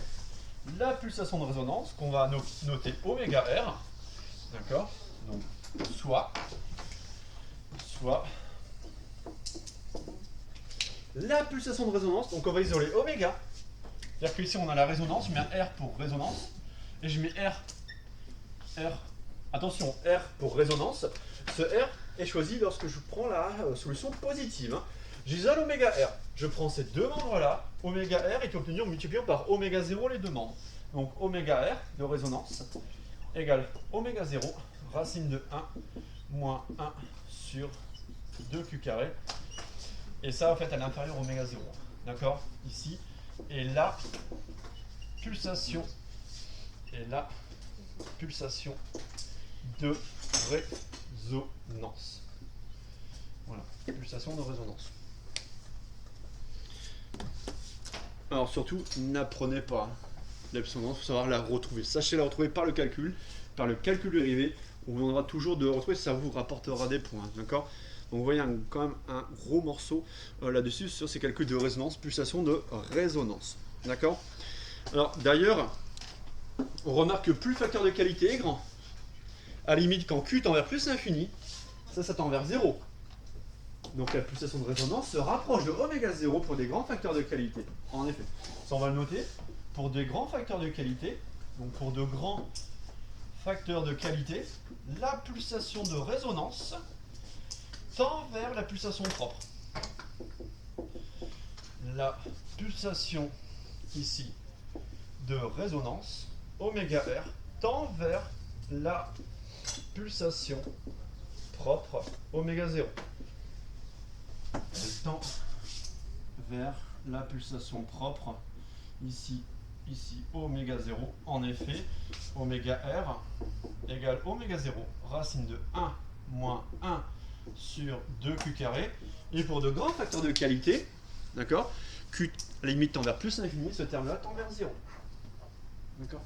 la pulsation de résonance qu'on va noter oméga R. D'accord? Donc, soit la pulsation de résonance, donc on va isoler oméga. C'est-à-dire qu'ici on a la résonance, je mets un R pour résonance, et je mets attention, R pour résonance. Ce R est choisi lorsque je prends la solution positive. Hein. J'isole oméga R. Je prends ces deux membres-là, oméga R est obtenu en multipliant par oméga 0 les deux membres. Donc oméga R de résonance égale oméga 0, racine de 1 moins 1 sur 2q carré. Et ça, en fait, à l'inférieur oméga 0. D'accord? Ici. Et la pulsation de résonance. Voilà, pulsation de résonance. Alors surtout, n'apprenez pas l'epsilon, il faut savoir la retrouver. Sachez la retrouver par le calcul dérivé. On vous demandera toujours de retrouver, ça vous rapportera des points. D'accord? Donc vous voyez quand même un gros morceau là-dessus sur ces calculs de résonance, pulsation de résonance. D'accord? Alors d'ailleurs, on remarque que plus le facteur de qualité est grand, à la limite quand Q tend vers plus l'infini, ça tend vers 0. Donc la pulsation de résonance se rapproche de oméga 0 pour des grands facteurs de qualité. En effet, ça on va le noter, pour des grands facteurs de qualité, donc pour de grands facteurs de qualité, la pulsation de résonance tend vers la pulsation propre. La pulsation ici de résonance, oméga R, tend vers la pulsation propre, oméga 0. Elle tend vers la pulsation propre, ici, oméga 0. En effet, oméga R égale oméga 0, racine de 1 moins 1 sur 2q carré. Et pour de grands facteurs de qualité, d'accord, Q à la limite tend vers plus l'infini, ce terme-là tend vers 0. D'accord?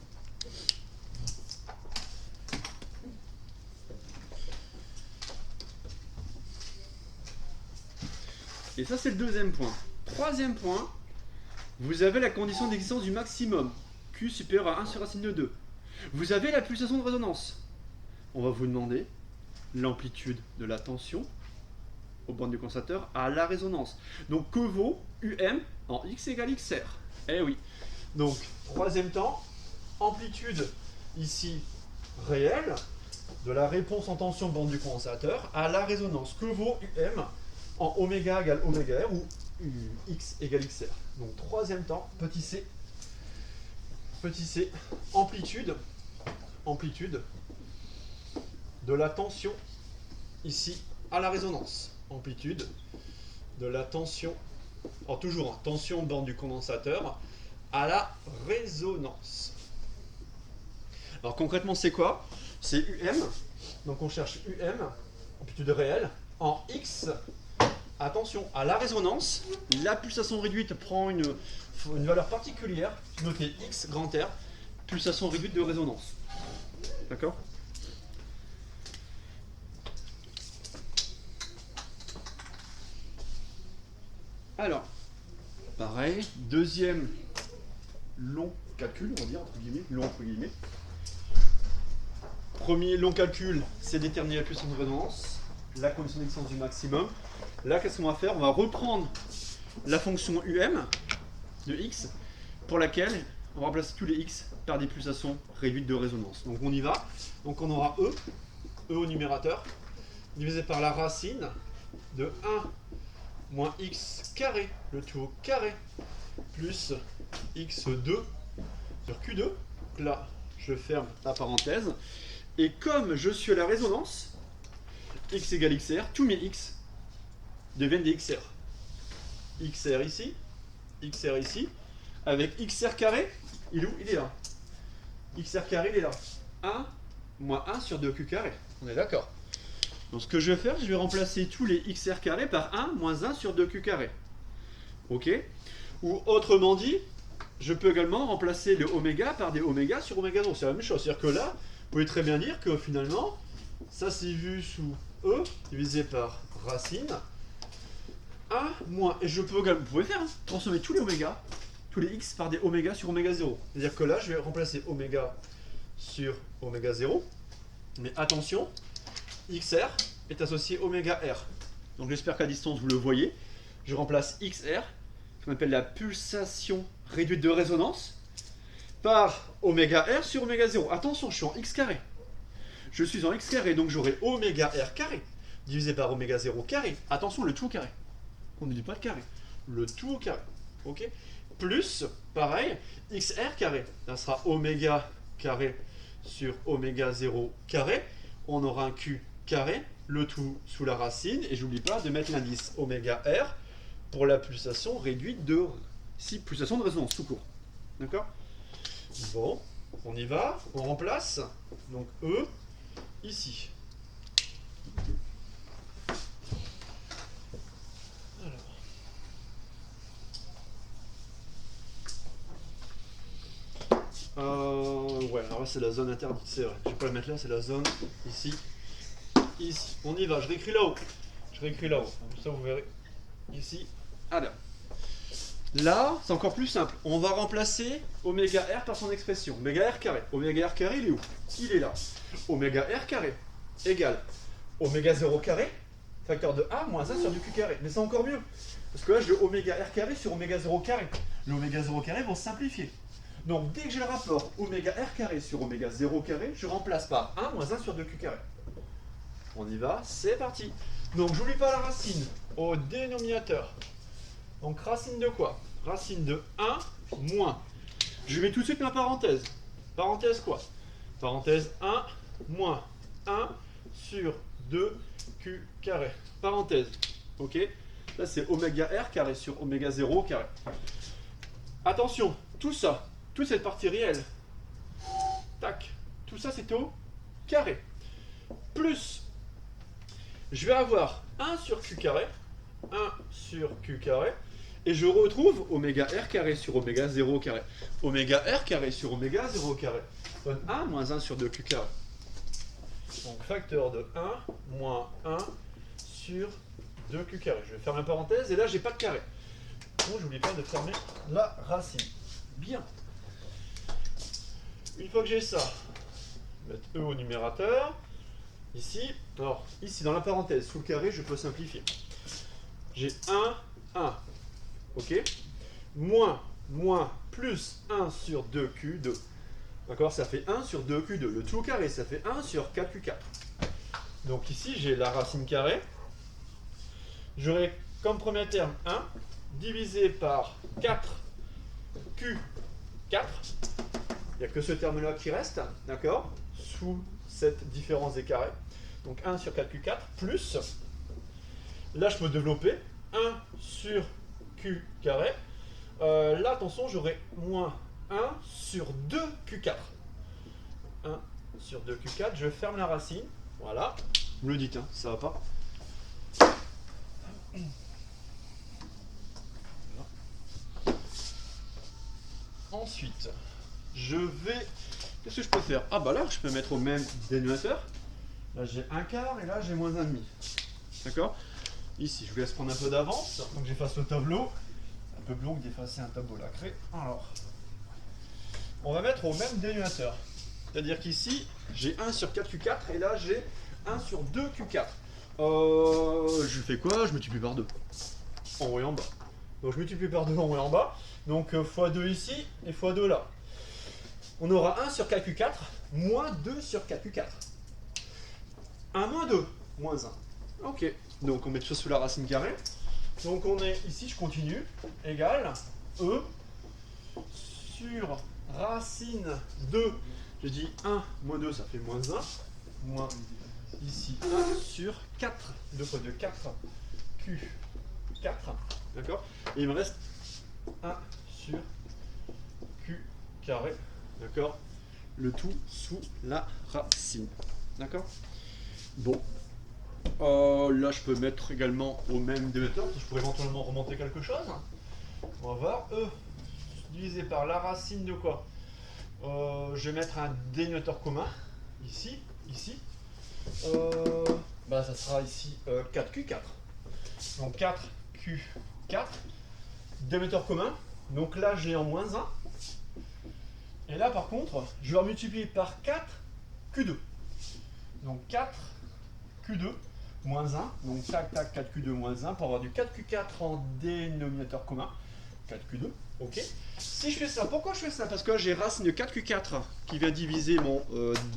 Et ça, c'est le deuxième point. Troisième point, vous avez la condition d'existence du maximum, Q supérieur à 1 sur racine de 2. Vous avez la pulsation de résonance. On va vous demander l'amplitude de la tension aux bornes du condensateur à la résonance. Donc que vaut UM en X égale XR? Eh oui. Donc, troisième temps, amplitude ici réelle de la réponse en tension bande du condensateur à la résonance. Que vaut UM en oméga égale oméga R ou X égale XR? Donc, troisième temps, petit c, amplitude de la tension ici à la résonance. Amplitude de la tension, alors toujours tension bande du condensateur à la résonance. Alors concrètement c'est quoi? C'est UM, donc on cherche UM, amplitude réelle, en X. Attention, à la résonance, la pulsation réduite prend une valeur particulière, notée X grand R, pulsation réduite de résonance. D'accord? Alors, pareil, deuxième long calcul, on va dire, entre guillemets. Premier long calcul, c'est déterminer la pulsation de résonance, la condition d'existence du maximum. Là, qu'est-ce qu'on va faire? On va reprendre la fonction UM de X, pour laquelle on va remplacer tous les X par des pulsations réduites de résonance. Donc on y va. Donc on aura E au numérateur, divisé par la racine de 1 moins x carré, le tout au carré, plus x2 sur q2. Donc là, je ferme la parenthèse. Et comme je suis à la résonance, x égale xr, tous mes x deviennent des xr. xr ici, avec xr carré, il est où? Il est là. xr carré, il est là. 1 moins 1 sur 2q carré. On est d'accord. Donc ce que je vais faire, je vais remplacer tous les xr carrés par 1 moins 1 sur 2q carré. Ok? Ou autrement dit, je peux également remplacer le oméga par des oméga sur oméga 0. C'est la même chose. C'est-à-dire que là, vous pouvez très bien dire que finalement, ça c'est vu sous E divisé par racine 1 moins. Et je peux également, vous pouvez faire, hein, transformer tous les oméga, tous les x par des oméga sur oméga 0. C'est-à-dire que là, je vais remplacer oméga sur oméga 0. Mais attention, xr est associé oméga r. Donc j'espère qu'à distance, vous le voyez. Je remplace xr, qu'on appelle la pulsation réduite de résonance, par oméga r sur oméga 0. Attention, je suis en x carré. Je suis en x carré, donc j'aurai oméga r carré divisé par oméga 0 carré. Attention, le tout au carré. On ne dit pas le carré. Le tout au carré. Ok? Plus, pareil, xr carré. Ça sera oméga carré sur oméga 0 carré. On aura un q carré, le tout sous la racine. Et j'oublie pas de mettre l'indice oméga r pour la pulsation réduite de... ici, pulsation de résonance, tout court. D'accord? Bon, on y va. On remplace. Donc E, ici. Ouais, alors là c'est la zone interdite, c'est vrai. Je vais pas le mettre là, c'est la zone ici. Ici. On y va, je réécris là-haut. Comme ça vous verrez. Ici. Alors. Là, c'est encore plus simple. On va remplacer oméga r par son expression. Oméga r carré. Oméga r carré, il est où? Il est là. Oméga r carré égale oméga 0 carré, facteur de 1 moins 1 sur du q carré. Mais c'est encore mieux. Parce que là, j'ai oméga r carré sur oméga 0 carré. Les oméga 0 carré vont simplifier. Donc, dès que j'ai le rapport oméga r carré sur oméga 0 carré, je remplace par 1 moins 1 sur 2q carré. On y va, c'est parti. Donc, j'oublie pas la racine au dénominateur. Donc, racine de quoi? Racine de 1 moins. Je mets tout de suite ma parenthèse. Parenthèse quoi? Parenthèse 1 moins 1 sur 2q carré. Parenthèse. Ok? Là, c'est oméga r carré sur oméga 0 carré. Attention, tout ça, toute cette partie réelle, tac, tout ça c'est au carré. Plus, je vais avoir 1 sur q carré, 1 sur q carré, et je retrouve oméga r carré sur oméga 0 carré. Oméga r carré sur oméga 0 carré donne 1 moins 1 sur 2q carré. Donc facteur de 1 moins 1 sur 2q carré. Je vais fermer la parenthèse, et là j'ai pas de carré. Bon, j'oublie pas de fermer la racine. Bien. Une fois que j'ai ça, je vais mettre E au numérateur. Ici, alors ici dans la parenthèse, sous le carré, je peux simplifier. J'ai 1. Ok? Moins, plus 1 sur 2Q2. D'accord? Ça fait 1 sur 2Q2. Le tout au carré, ça fait 1 sur 4Q4. Donc ici, j'ai la racine carrée. J'aurai comme premier terme 1 divisé par 4Q4. Il n'y a que ce terme-là qui reste, d'accord? Sous cette différence des carrés. Donc 1 sur 4Q4 plus, là je peux développer 1 sur Q carré. Là, attention, j'aurai moins 1 sur 2Q4. 1 sur 2Q4, je ferme la racine. Voilà. Vous me le dites, hein, ça va pas. Ensuite, je vais... Qu'est-ce que je peux faire? Ah bah là, je peux mettre au même dénominateur. Là, j'ai 1/4 et là, j'ai moins 1/2. D'accord? Ici, je vous laisse prendre un peu d'avance. Donc, j'efface le tableau. Un peu long d'effacer un tableau lacré. Alors, on va mettre au même dénominateur. C'est-à-dire qu'ici, j'ai 1 sur 4Q4 et là, j'ai 1 sur 2Q4. Je fais quoi? Je multiplie par 2. En haut et en bas. Donc, je multiplie par 2 en haut et en bas. Donc, x2 ici et x2 là. On aura 1 sur 4Q4 moins 2 sur 4Q4. 1 moins 2, moins 1. Ok. Donc, on met tout ça sous la racine carrée. Donc, on est ici, je continue, égale E sur racine de, j'ai dit 1 moins 2, ça fait moins 1, moins ici 1 sur 4, 2 fois 2, 4, Q4, d'accord? Et il me reste 1 sur Q carré, d'accord? Le tout sous la racine, d'accord? Bon, là je peux mettre également au même démetteur, je pourrais éventuellement remonter quelque chose. On va voir, E divisé par la racine de quoi? Je vais mettre un dénominateur commun, ici, ici. Ça sera ici 4Q4. Donc 4Q4, dénominateur commun. Donc là j'ai en moins 1. Et là par contre, je vais multiplier par 4Q2. Donc 4Q2 moins 1. Donc tac tac 4Q2 moins 1 pour avoir du 4Q4 en dénominateur commun. 4Q2, ok. Si je fais ça, pourquoi je fais ça? Parce que j'ai racine de 4Q4 qui vient diviser mon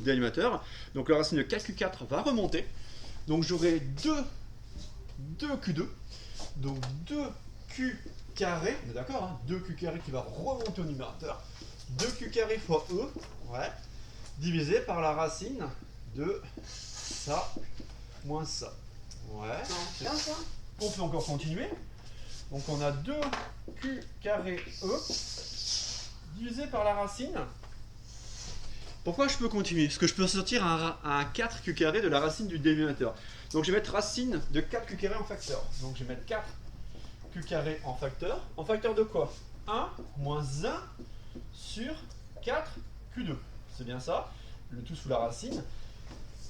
dénominateur. Donc la racine de 4Q4 va remonter. Donc j'aurai 2Q2. Donc 2Q carré, on est d'accord, hein, 2Q carré qui va remonter au numérateur. 2Q carré fois E, ouais, divisé par la racine de ça moins ça. Ouais. Bien ça. On peut encore continuer. Donc on a 2Q carré E divisé par la racine. Pourquoi je peux continuer? Parce que je peux sortir un 4Q carré de la racine du dénominateur. Donc je vais mettre racine de 4Q carré en facteur. Donc je vais mettre 4Q carré en facteur. En facteur de quoi? 1 moins 1 sur 4Q2. C'est bien ça. Le tout sous la racine.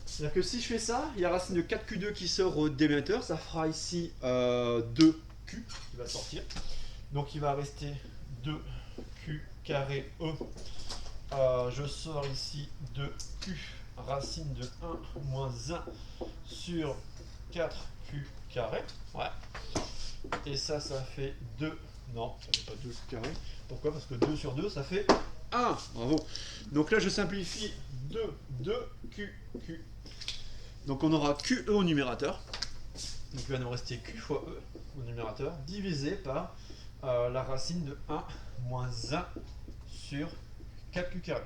C'est-à-dire que si je fais ça, il y a racine de 4Q2 qui sort au dénominateur. Ça fera ici 2Q qui va sortir. Donc il va rester 2Q carré E. Je sors ici 2Q racine de 1 moins 1 sur 4Q carré. Ouais. Et ça fait 2. Non, ça fait pas 2Q carré. Pourquoi? Parce que 2 sur 2, ça fait 1. Bravo. Donc là, je simplifie 2Q. Donc on aura QE au numérateur. Donc il va nous rester Q fois E au numérateur, divisé par la racine de 1 moins 1 sur 4Q carré.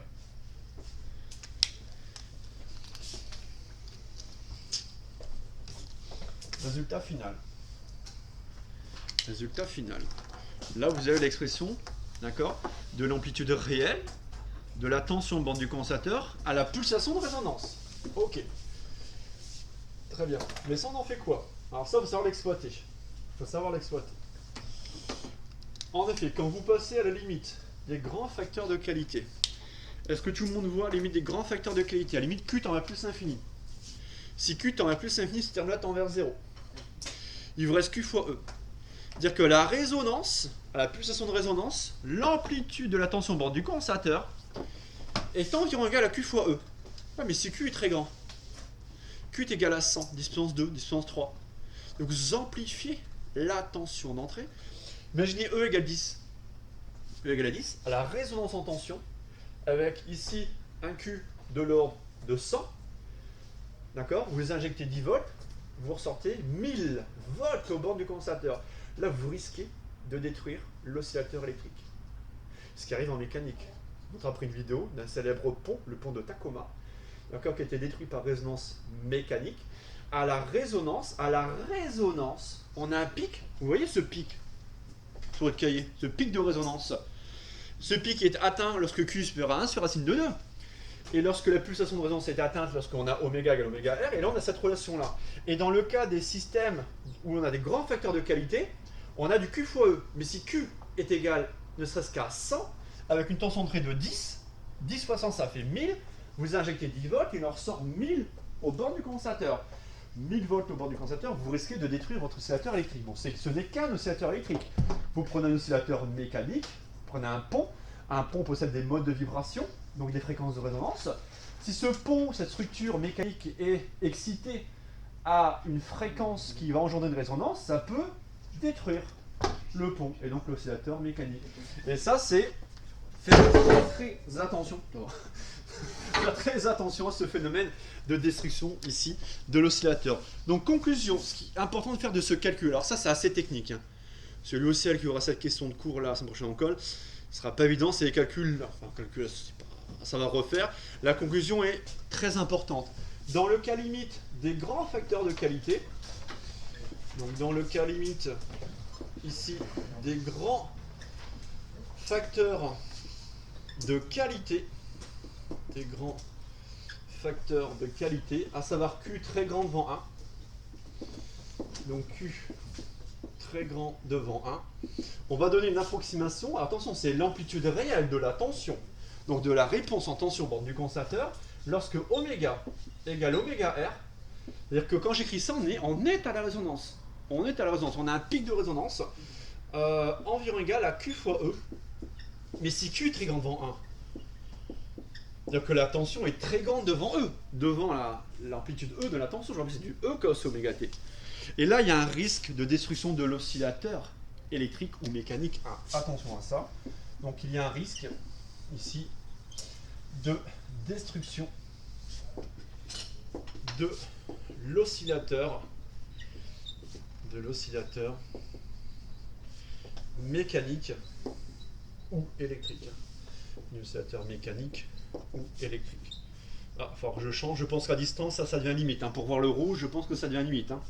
Résultat final. Résultat final. Là, vous avez l'expression, d'accord, de l'amplitude réelle de la tension bande du condensateur à la pulsation de résonance. Ok. Très bien. Mais ça, on en fait quoi? Alors ça, il faut savoir l'exploiter. Il faut savoir l'exploiter. En effet, quand vous passez à la limite des grands facteurs de qualité, est-ce que tout le monde voit la limite des grands facteurs de qualité? À la limite, Q tend vers plus infini. Si Q tend vers plus infini, ce terme-là tend vers 0. Il vous reste Q fois E. C'est-à-dire que la résonance, à la pulsation de résonance, l'amplitude de la tension bande du condensateur est environ égale à Q fois E. Ouais, mais si Q est très grand, Q est égal à 100, 10 puissance 2, 10 puissance 3. Donc vous amplifiez la tension d'entrée. Imaginez E égale 10. E égale à 10, à la résonance en tension, avec ici un Q de l'ordre de 100. D'accord? Vous injectez 10 volts, vous ressortez 1000 volts au bord du condensateur. Là, vous risquez de détruire l'oscillateur électrique. Ce qui arrive en mécanique. On montre après une vidéo d'un célèbre pont, le pont de Tacoma, d'accord, qui a été détruit par résonance mécanique. À la résonance, on a un pic. Vous voyez ce pic sur votre cahier, ce pic de résonance. Ce pic est atteint lorsque Q est supérieur à 1 sur racine de 2. Et lorsque la pulsation de résonance est atteinte, lorsqu'on a oméga égale oméga R, et là on a cette relation-là. Et dans le cas des systèmes où on a des grands facteurs de qualité, on a du Q fois E. Mais si Q est égal ne serait-ce qu'à 100, avec une tension d'entrée de 10, 10 fois 100 ça fait 1000, vous injectez 10 volts et il en ressort 1000 au bord du condensateur. 1000 volts au bord du condensateur, vous risquez de détruire votre oscillateur électrique. Bon, ce n'est qu'un oscillateur électrique. Vous prenez un oscillateur mécanique, vous prenez un pont possède des modes de vibration, donc des fréquences de résonance. Si ce pont, cette structure mécanique est excitée à une fréquence qui va engendrer une résonance, ça peut détruire le pont et donc l'oscillateur mécanique. Et ça, c'est faire très attention. Faire très attention à ce phénomène de destruction ici de l'oscillateur. Donc conclusion, ce qui est important de faire de ce calcul, alors ça c'est assez technique, hein. Celui aussi qui aura cette question de cours là la semaine prochaine en colle, Ce sera pas évident, c'est les calculs, enfin calcul, ça va refaire. La conclusion est très importante. Dans le cas limite des grands facteurs de qualité, donc dans le cas limite ici des grands facteurs de qualité, à savoir Q très grand devant 1, donc Q très grand devant 1, on va donner une approximation. Alors, attention, c'est l'amplitude réelle de la tension, donc de la réponse en tension bande du condensateur, lorsque oméga égale oméga R. C'est-à-dire que quand j'écris ça, on est à la résonance. On a un pic de résonance environ égal à Q fois E. Mais si Q est très grand devant 1, c'est-à-dire que la tension est très grande devant E, devant l'amplitude E de la tension, je rappelle, c'est du E cos oméga T. Et là, il y a un risque de destruction de l'oscillateur électrique ou mécanique. Attention à ça. Donc il y a un risque ici de destruction de l'oscillateur mécanique ou électrique. L'oscillateur mécanique ou électrique. Ah, il va falloir que je change. Je pense qu'à distance, ça devient limite. Hein. Pour voir le rouge, je pense que ça devient limite. Hein.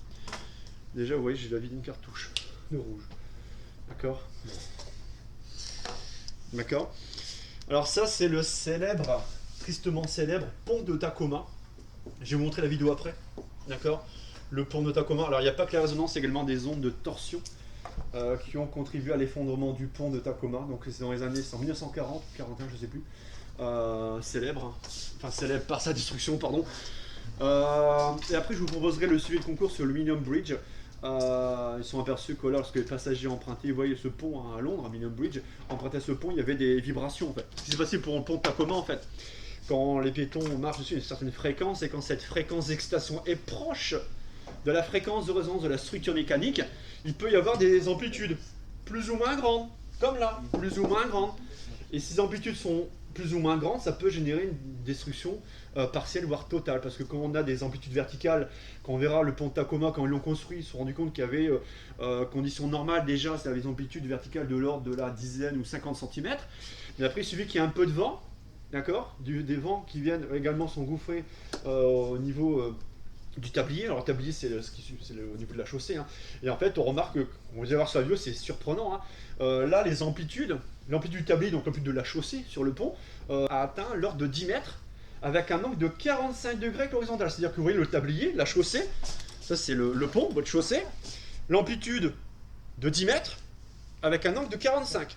Déjà, vous voyez, j'ai la vie d'une cartouche de rouge. D'accord. D'accord. Alors ça, c'est le célèbre, tristement célèbre, pont de Tacoma. Je vais vous montrer la vidéo après. D'accord. Le pont de Tacoma. Alors, il n'y a pas que la résonance, également des ondes de torsion qui ont contribué à l'effondrement du pont de Tacoma. Donc, c'est dans les années 1940, 41, je ne sais plus. Célèbre. Enfin, célèbre par sa destruction, pardon. Et après, je vous proposerai le suivi de concours sur le Millennium Bridge. Ils sont aperçus que lorsque les passagers empruntaient, vous voyez ce pont à Londres, à Millennium Bridge, empruntaient ce pont, il y avait des vibrations en fait. Ce qui s'est passé pour le pont de Tacoma en fait. Quand les piétons marchent dessus à une certaine fréquence et quand cette fréquence d'excitation est proche de la fréquence de résonance de la structure mécanique, il peut y avoir des amplitudes plus ou moins grandes, comme là, plus ou moins grandes. Et si ces amplitudes sont plus ou moins grandes, ça peut générer une destruction partielle, voire totale. Parce que quand on a des amplitudes verticales, quand on verra le pont de Tacoma, quand ils l'ont construit, ils se sont rendus compte qu'il y avait conditions normales déjà, c'est des amplitudes verticales de l'ordre de la dizaine ou 50 cm. Mais après, il suffit qu'il y ait un peu de vent, d'accord, des vents qui viennent également s'engouffrer au niveau du tablier. Alors, le tablier, c'est au niveau de la chaussée. Hein. Et en fait, on remarque, on va voir sur la vidéo, c'est surprenant. Hein. Là, les amplitudes, l'amplitude du tablier, donc l'amplitude de la chaussée sur le pont, a atteint l'ordre de 10 mètres avec un angle de 45 degrés avec l'horizontale. C'est-à-dire que vous voyez le tablier, la chaussée, ça c'est le pont, votre chaussée, l'amplitude de 10 mètres avec un angle de 45.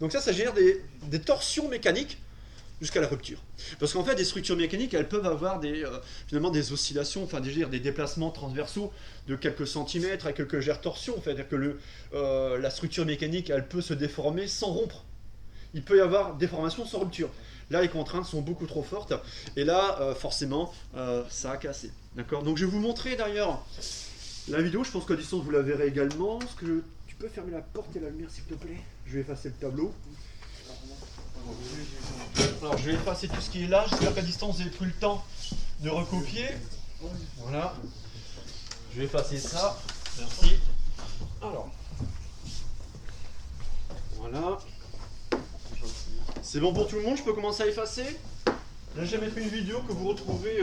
Donc ça génère des torsions mécaniques jusqu'à la rupture. Parce qu'en fait, des structures mécaniques, elles peuvent avoir finalement des oscillations, enfin des déplacements transversaux de quelques centimètres à quelques légères torsions. C'est-à-dire que la structure mécanique, elle peut se déformer sans rompre. Il peut y avoir déformation sans rupture. Là, les contraintes sont beaucoup trop fortes. Et là, forcément, ça a cassé. D'accord. Donc, je vais vous montrer d'ailleurs la vidéo. Je pense qu'à distance, vous la verrez également. Tu peux fermer la porte et la lumière, s'il te plaît. Je vais effacer le tableau. Alors, je vais effacer tout ce qui est là. J'espère qu'à distance, vous avez pris le temps de recopier. Voilà. Je vais effacer ça. Merci. Alors. Voilà. C'est bon pour tout le monde, je peux commencer à effacer. Là, j'ai mettre une vidéo que vous retrouverez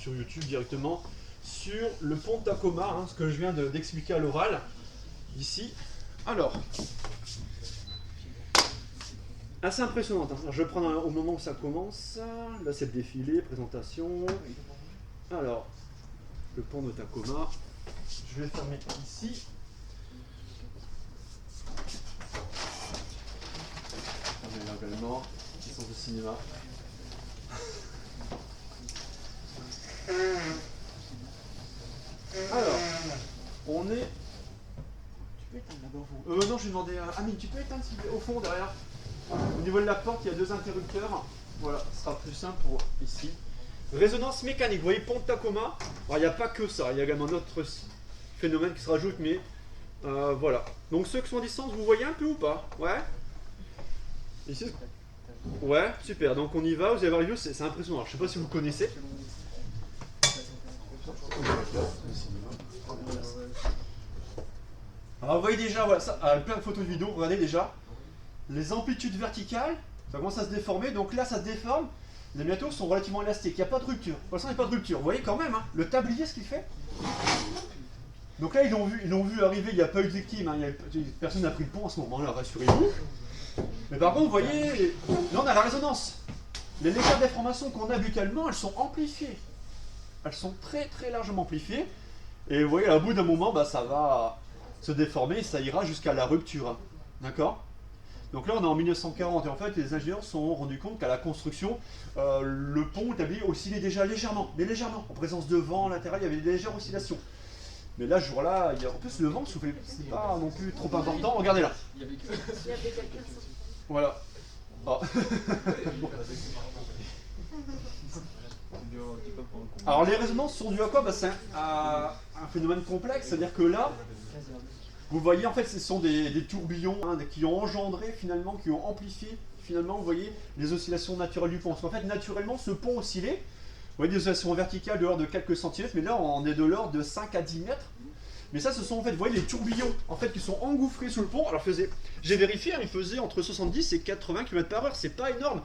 sur YouTube directement sur le pont de Tacoma, hein, ce que je viens d'expliquer à l'oral ici. Alors, assez impressionnante. Hein. Alors, je vais prendre au moment où ça commence. Là, c'est le défilé, présentation. Alors, le pont de Tacoma. Je vais fermer ici. Également, licence de cinéma. Alors, on est. Tu peux éteindre là-bas non, je vais demander à Amine, tu peux éteindre s'il te plaît, au fond derrière. Au niveau de la porte, il y a 2 interrupteurs. Voilà, ce sera plus simple pour ici. Résonance mécanique, vous voyez, pont de Tacoma. Alors, il n'y a pas que ça, il y a également d'autres phénomènes qui se rajoutent, mais voilà. Donc, ceux qui sont à distance, vous voyez un peu ou pas? Ouais. Ici. Ouais, super. Donc on y va. Vous allez voir les vidéos, c'est impressionnant. Alors, je sais pas si vous connaissez. Alors vous voyez déjà, voilà, ça, plein de photos de vidéos. Regardez déjà les amplitudes verticales, ça commence à se déformer, donc là ça se déforme. Les métaux sont relativement élastiques, il n'y a pas de rupture. Pour l'instant, il n'y a pas de rupture. Vous voyez quand même, hein, le tablier, ce qu'il fait. Donc là, ils l'ont vu arriver, il n'y a pas eu de victime. Hein, personne n'a pris le pont à ce moment-là, rassurez-vous. Mais par contre, vous voyez, là on a la résonance. Les légères déformations qu'on a buccalement, elles sont amplifiées. Elles sont très très largement amplifiées. Et vous voyez, à bout d'un moment, bah, ça va se déformer et ça ira jusqu'à la rupture. Hein. D'accord ? Donc là, on est en 1940 et en fait, les ingénieurs se sont rendus compte qu'à la construction, le pont, le tablier oscillait déjà légèrement, mais légèrement. En présence de vent latéral, il y avait des légères oscillations. Mais là, ce jour-là, en plus, le vent soufflait, c'est pas non plus trop important. Regardez là. Il y avait quelqu'un. Voilà. Ah. Alors, les résonances sont dues à quoi? Bah, c'est un phénomène complexe, c'est-à-dire que là, vous voyez, en fait, ce sont des tourbillons hein, qui ont engendré, finalement, qui ont amplifié, finalement, vous voyez, les oscillations naturelles du pont. Parce qu'en fait, naturellement, ce pont oscillait. Vous voyez des oscillations verticales de l'ordre de quelques centimètres, mais là, on est de l'ordre de 5 à 10 mètres. Mais ça, ce sont, en fait, vous voyez, les tourbillons, en fait, qui sont engouffrés sous le pont. Alors, j'ai vérifié, hein, il faisait entre 70 et 80 km/h, c'est pas énorme.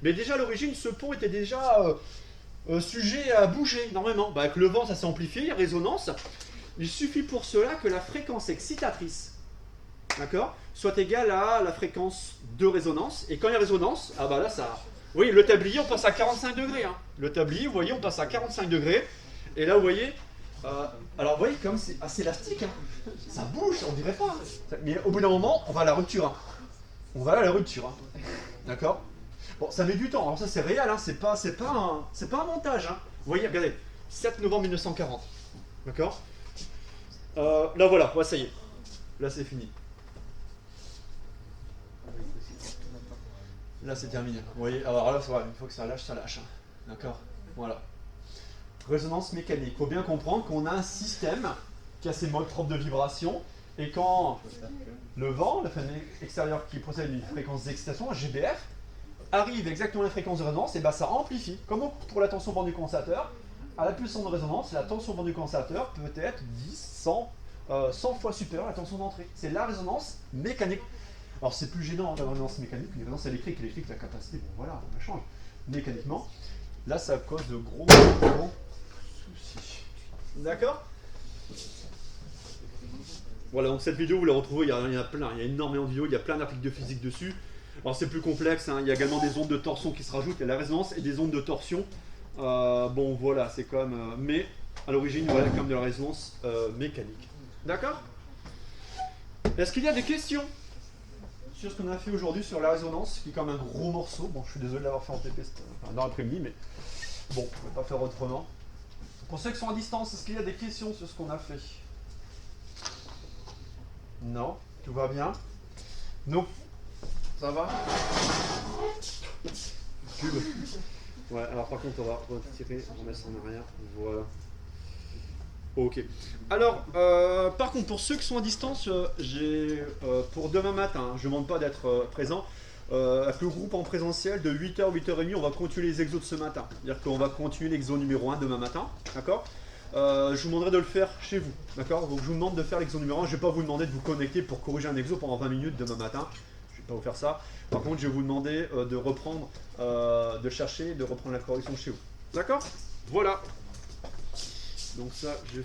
Mais déjà, à l'origine, ce pont était déjà sujet à bouger énormément. Bah, avec le vent, ça s'est amplifié, il y a résonance. Il suffit pour cela que la fréquence excitatrice, d'accord, soit égale à la fréquence de résonance. Et quand il y a résonance, ah bah là ça... Oui, le tablier, on passe à 45 degrés. Hein. Le tablier, vous voyez, on passe à 45 degrés. Et là, vous voyez... alors, vous voyez, comme c'est assez élastique, hein. Ça bouge, on dirait pas. Mais au bout d'un moment, on va à la rupture. Hein. On va à la rupture. Hein. D'accord? Bon, ça met du temps. Alors ça, c'est réel. Hein. C'est pas un montage. Hein. Vous voyez, regardez. 7 novembre 1940. D'accord? Là voilà, ouais, ça y est. Là c'est fini. Là c'est terminé. Vous voyez, alors là, il faut que ça lâche, ça lâche. Hein. D'accord? Voilà. Résonance mécanique. Il faut bien comprendre qu'on a un système qui a ses modes propres de vibration. Et quand le vent, le phénomène extérieur qui procède d'une fréquence d'excitation, un GBF, arrive exactement à la fréquence de résonance, et bien ça amplifie. Comme pour la tension bande du condensateur, à la puissance de résonance, la tension bande du condensateur peut être 10, 100 fois supérieure à la tension d'entrée. C'est la résonance mécanique. Alors c'est plus gênant la résonance mécanique que la résonance électrique. L'électrique, la capacité, bon voilà, on la change. Mécaniquement, là ça cause de gros soucis. D'accord? Voilà, donc cette vidéo, vous la retrouvez, il y en a plein, il y a énormément de vidéos, il y a plein d'articles de physique dessus. Alors c'est plus complexe, hein, il y a également des ondes de torsion qui se rajoutent, il y a la résonance et des ondes de torsion. Bon voilà, c'est comme... mais à l'origine, voilà, comme de la résonance mécanique. D'accord? Est-ce qu'il y a des questions sur ce qu'on a fait aujourd'hui sur la résonance, qui est comme un gros morceau? Bon, je suis désolé d'avoir fait en TP dans l'après-midi, mais bon, on ne va pas faire autrement. Pour ceux qui sont à distance, est-ce qu'il y a des questions sur ce qu'on a fait? Non? Tout va bien? Non? Ça va? Cube. Ouais, alors par contre, on va retirer, on remet ça en arrière. Voilà. Ok. Alors, par contre, pour ceux qui sont à distance, j'ai pour demain matin, je ne demande pas d'être présent, avec le groupe en présentiel de 8h, 8h30, on va continuer les exos de ce matin. C'est-à-dire qu'on va continuer l'exo numéro 1 demain matin. D'accord? Je vous demanderai de le faire chez vous. D'accord? Donc je vous demande de faire l'exo numéro 1. Je ne vais pas vous demander de vous connecter pour corriger un exo pendant 20 minutes demain matin. Je ne vais pas vous faire ça. Par contre, je vais vous demander de reprendre, de chercher, de reprendre la correction chez vous. D'accord? Voilà. Donc ça, je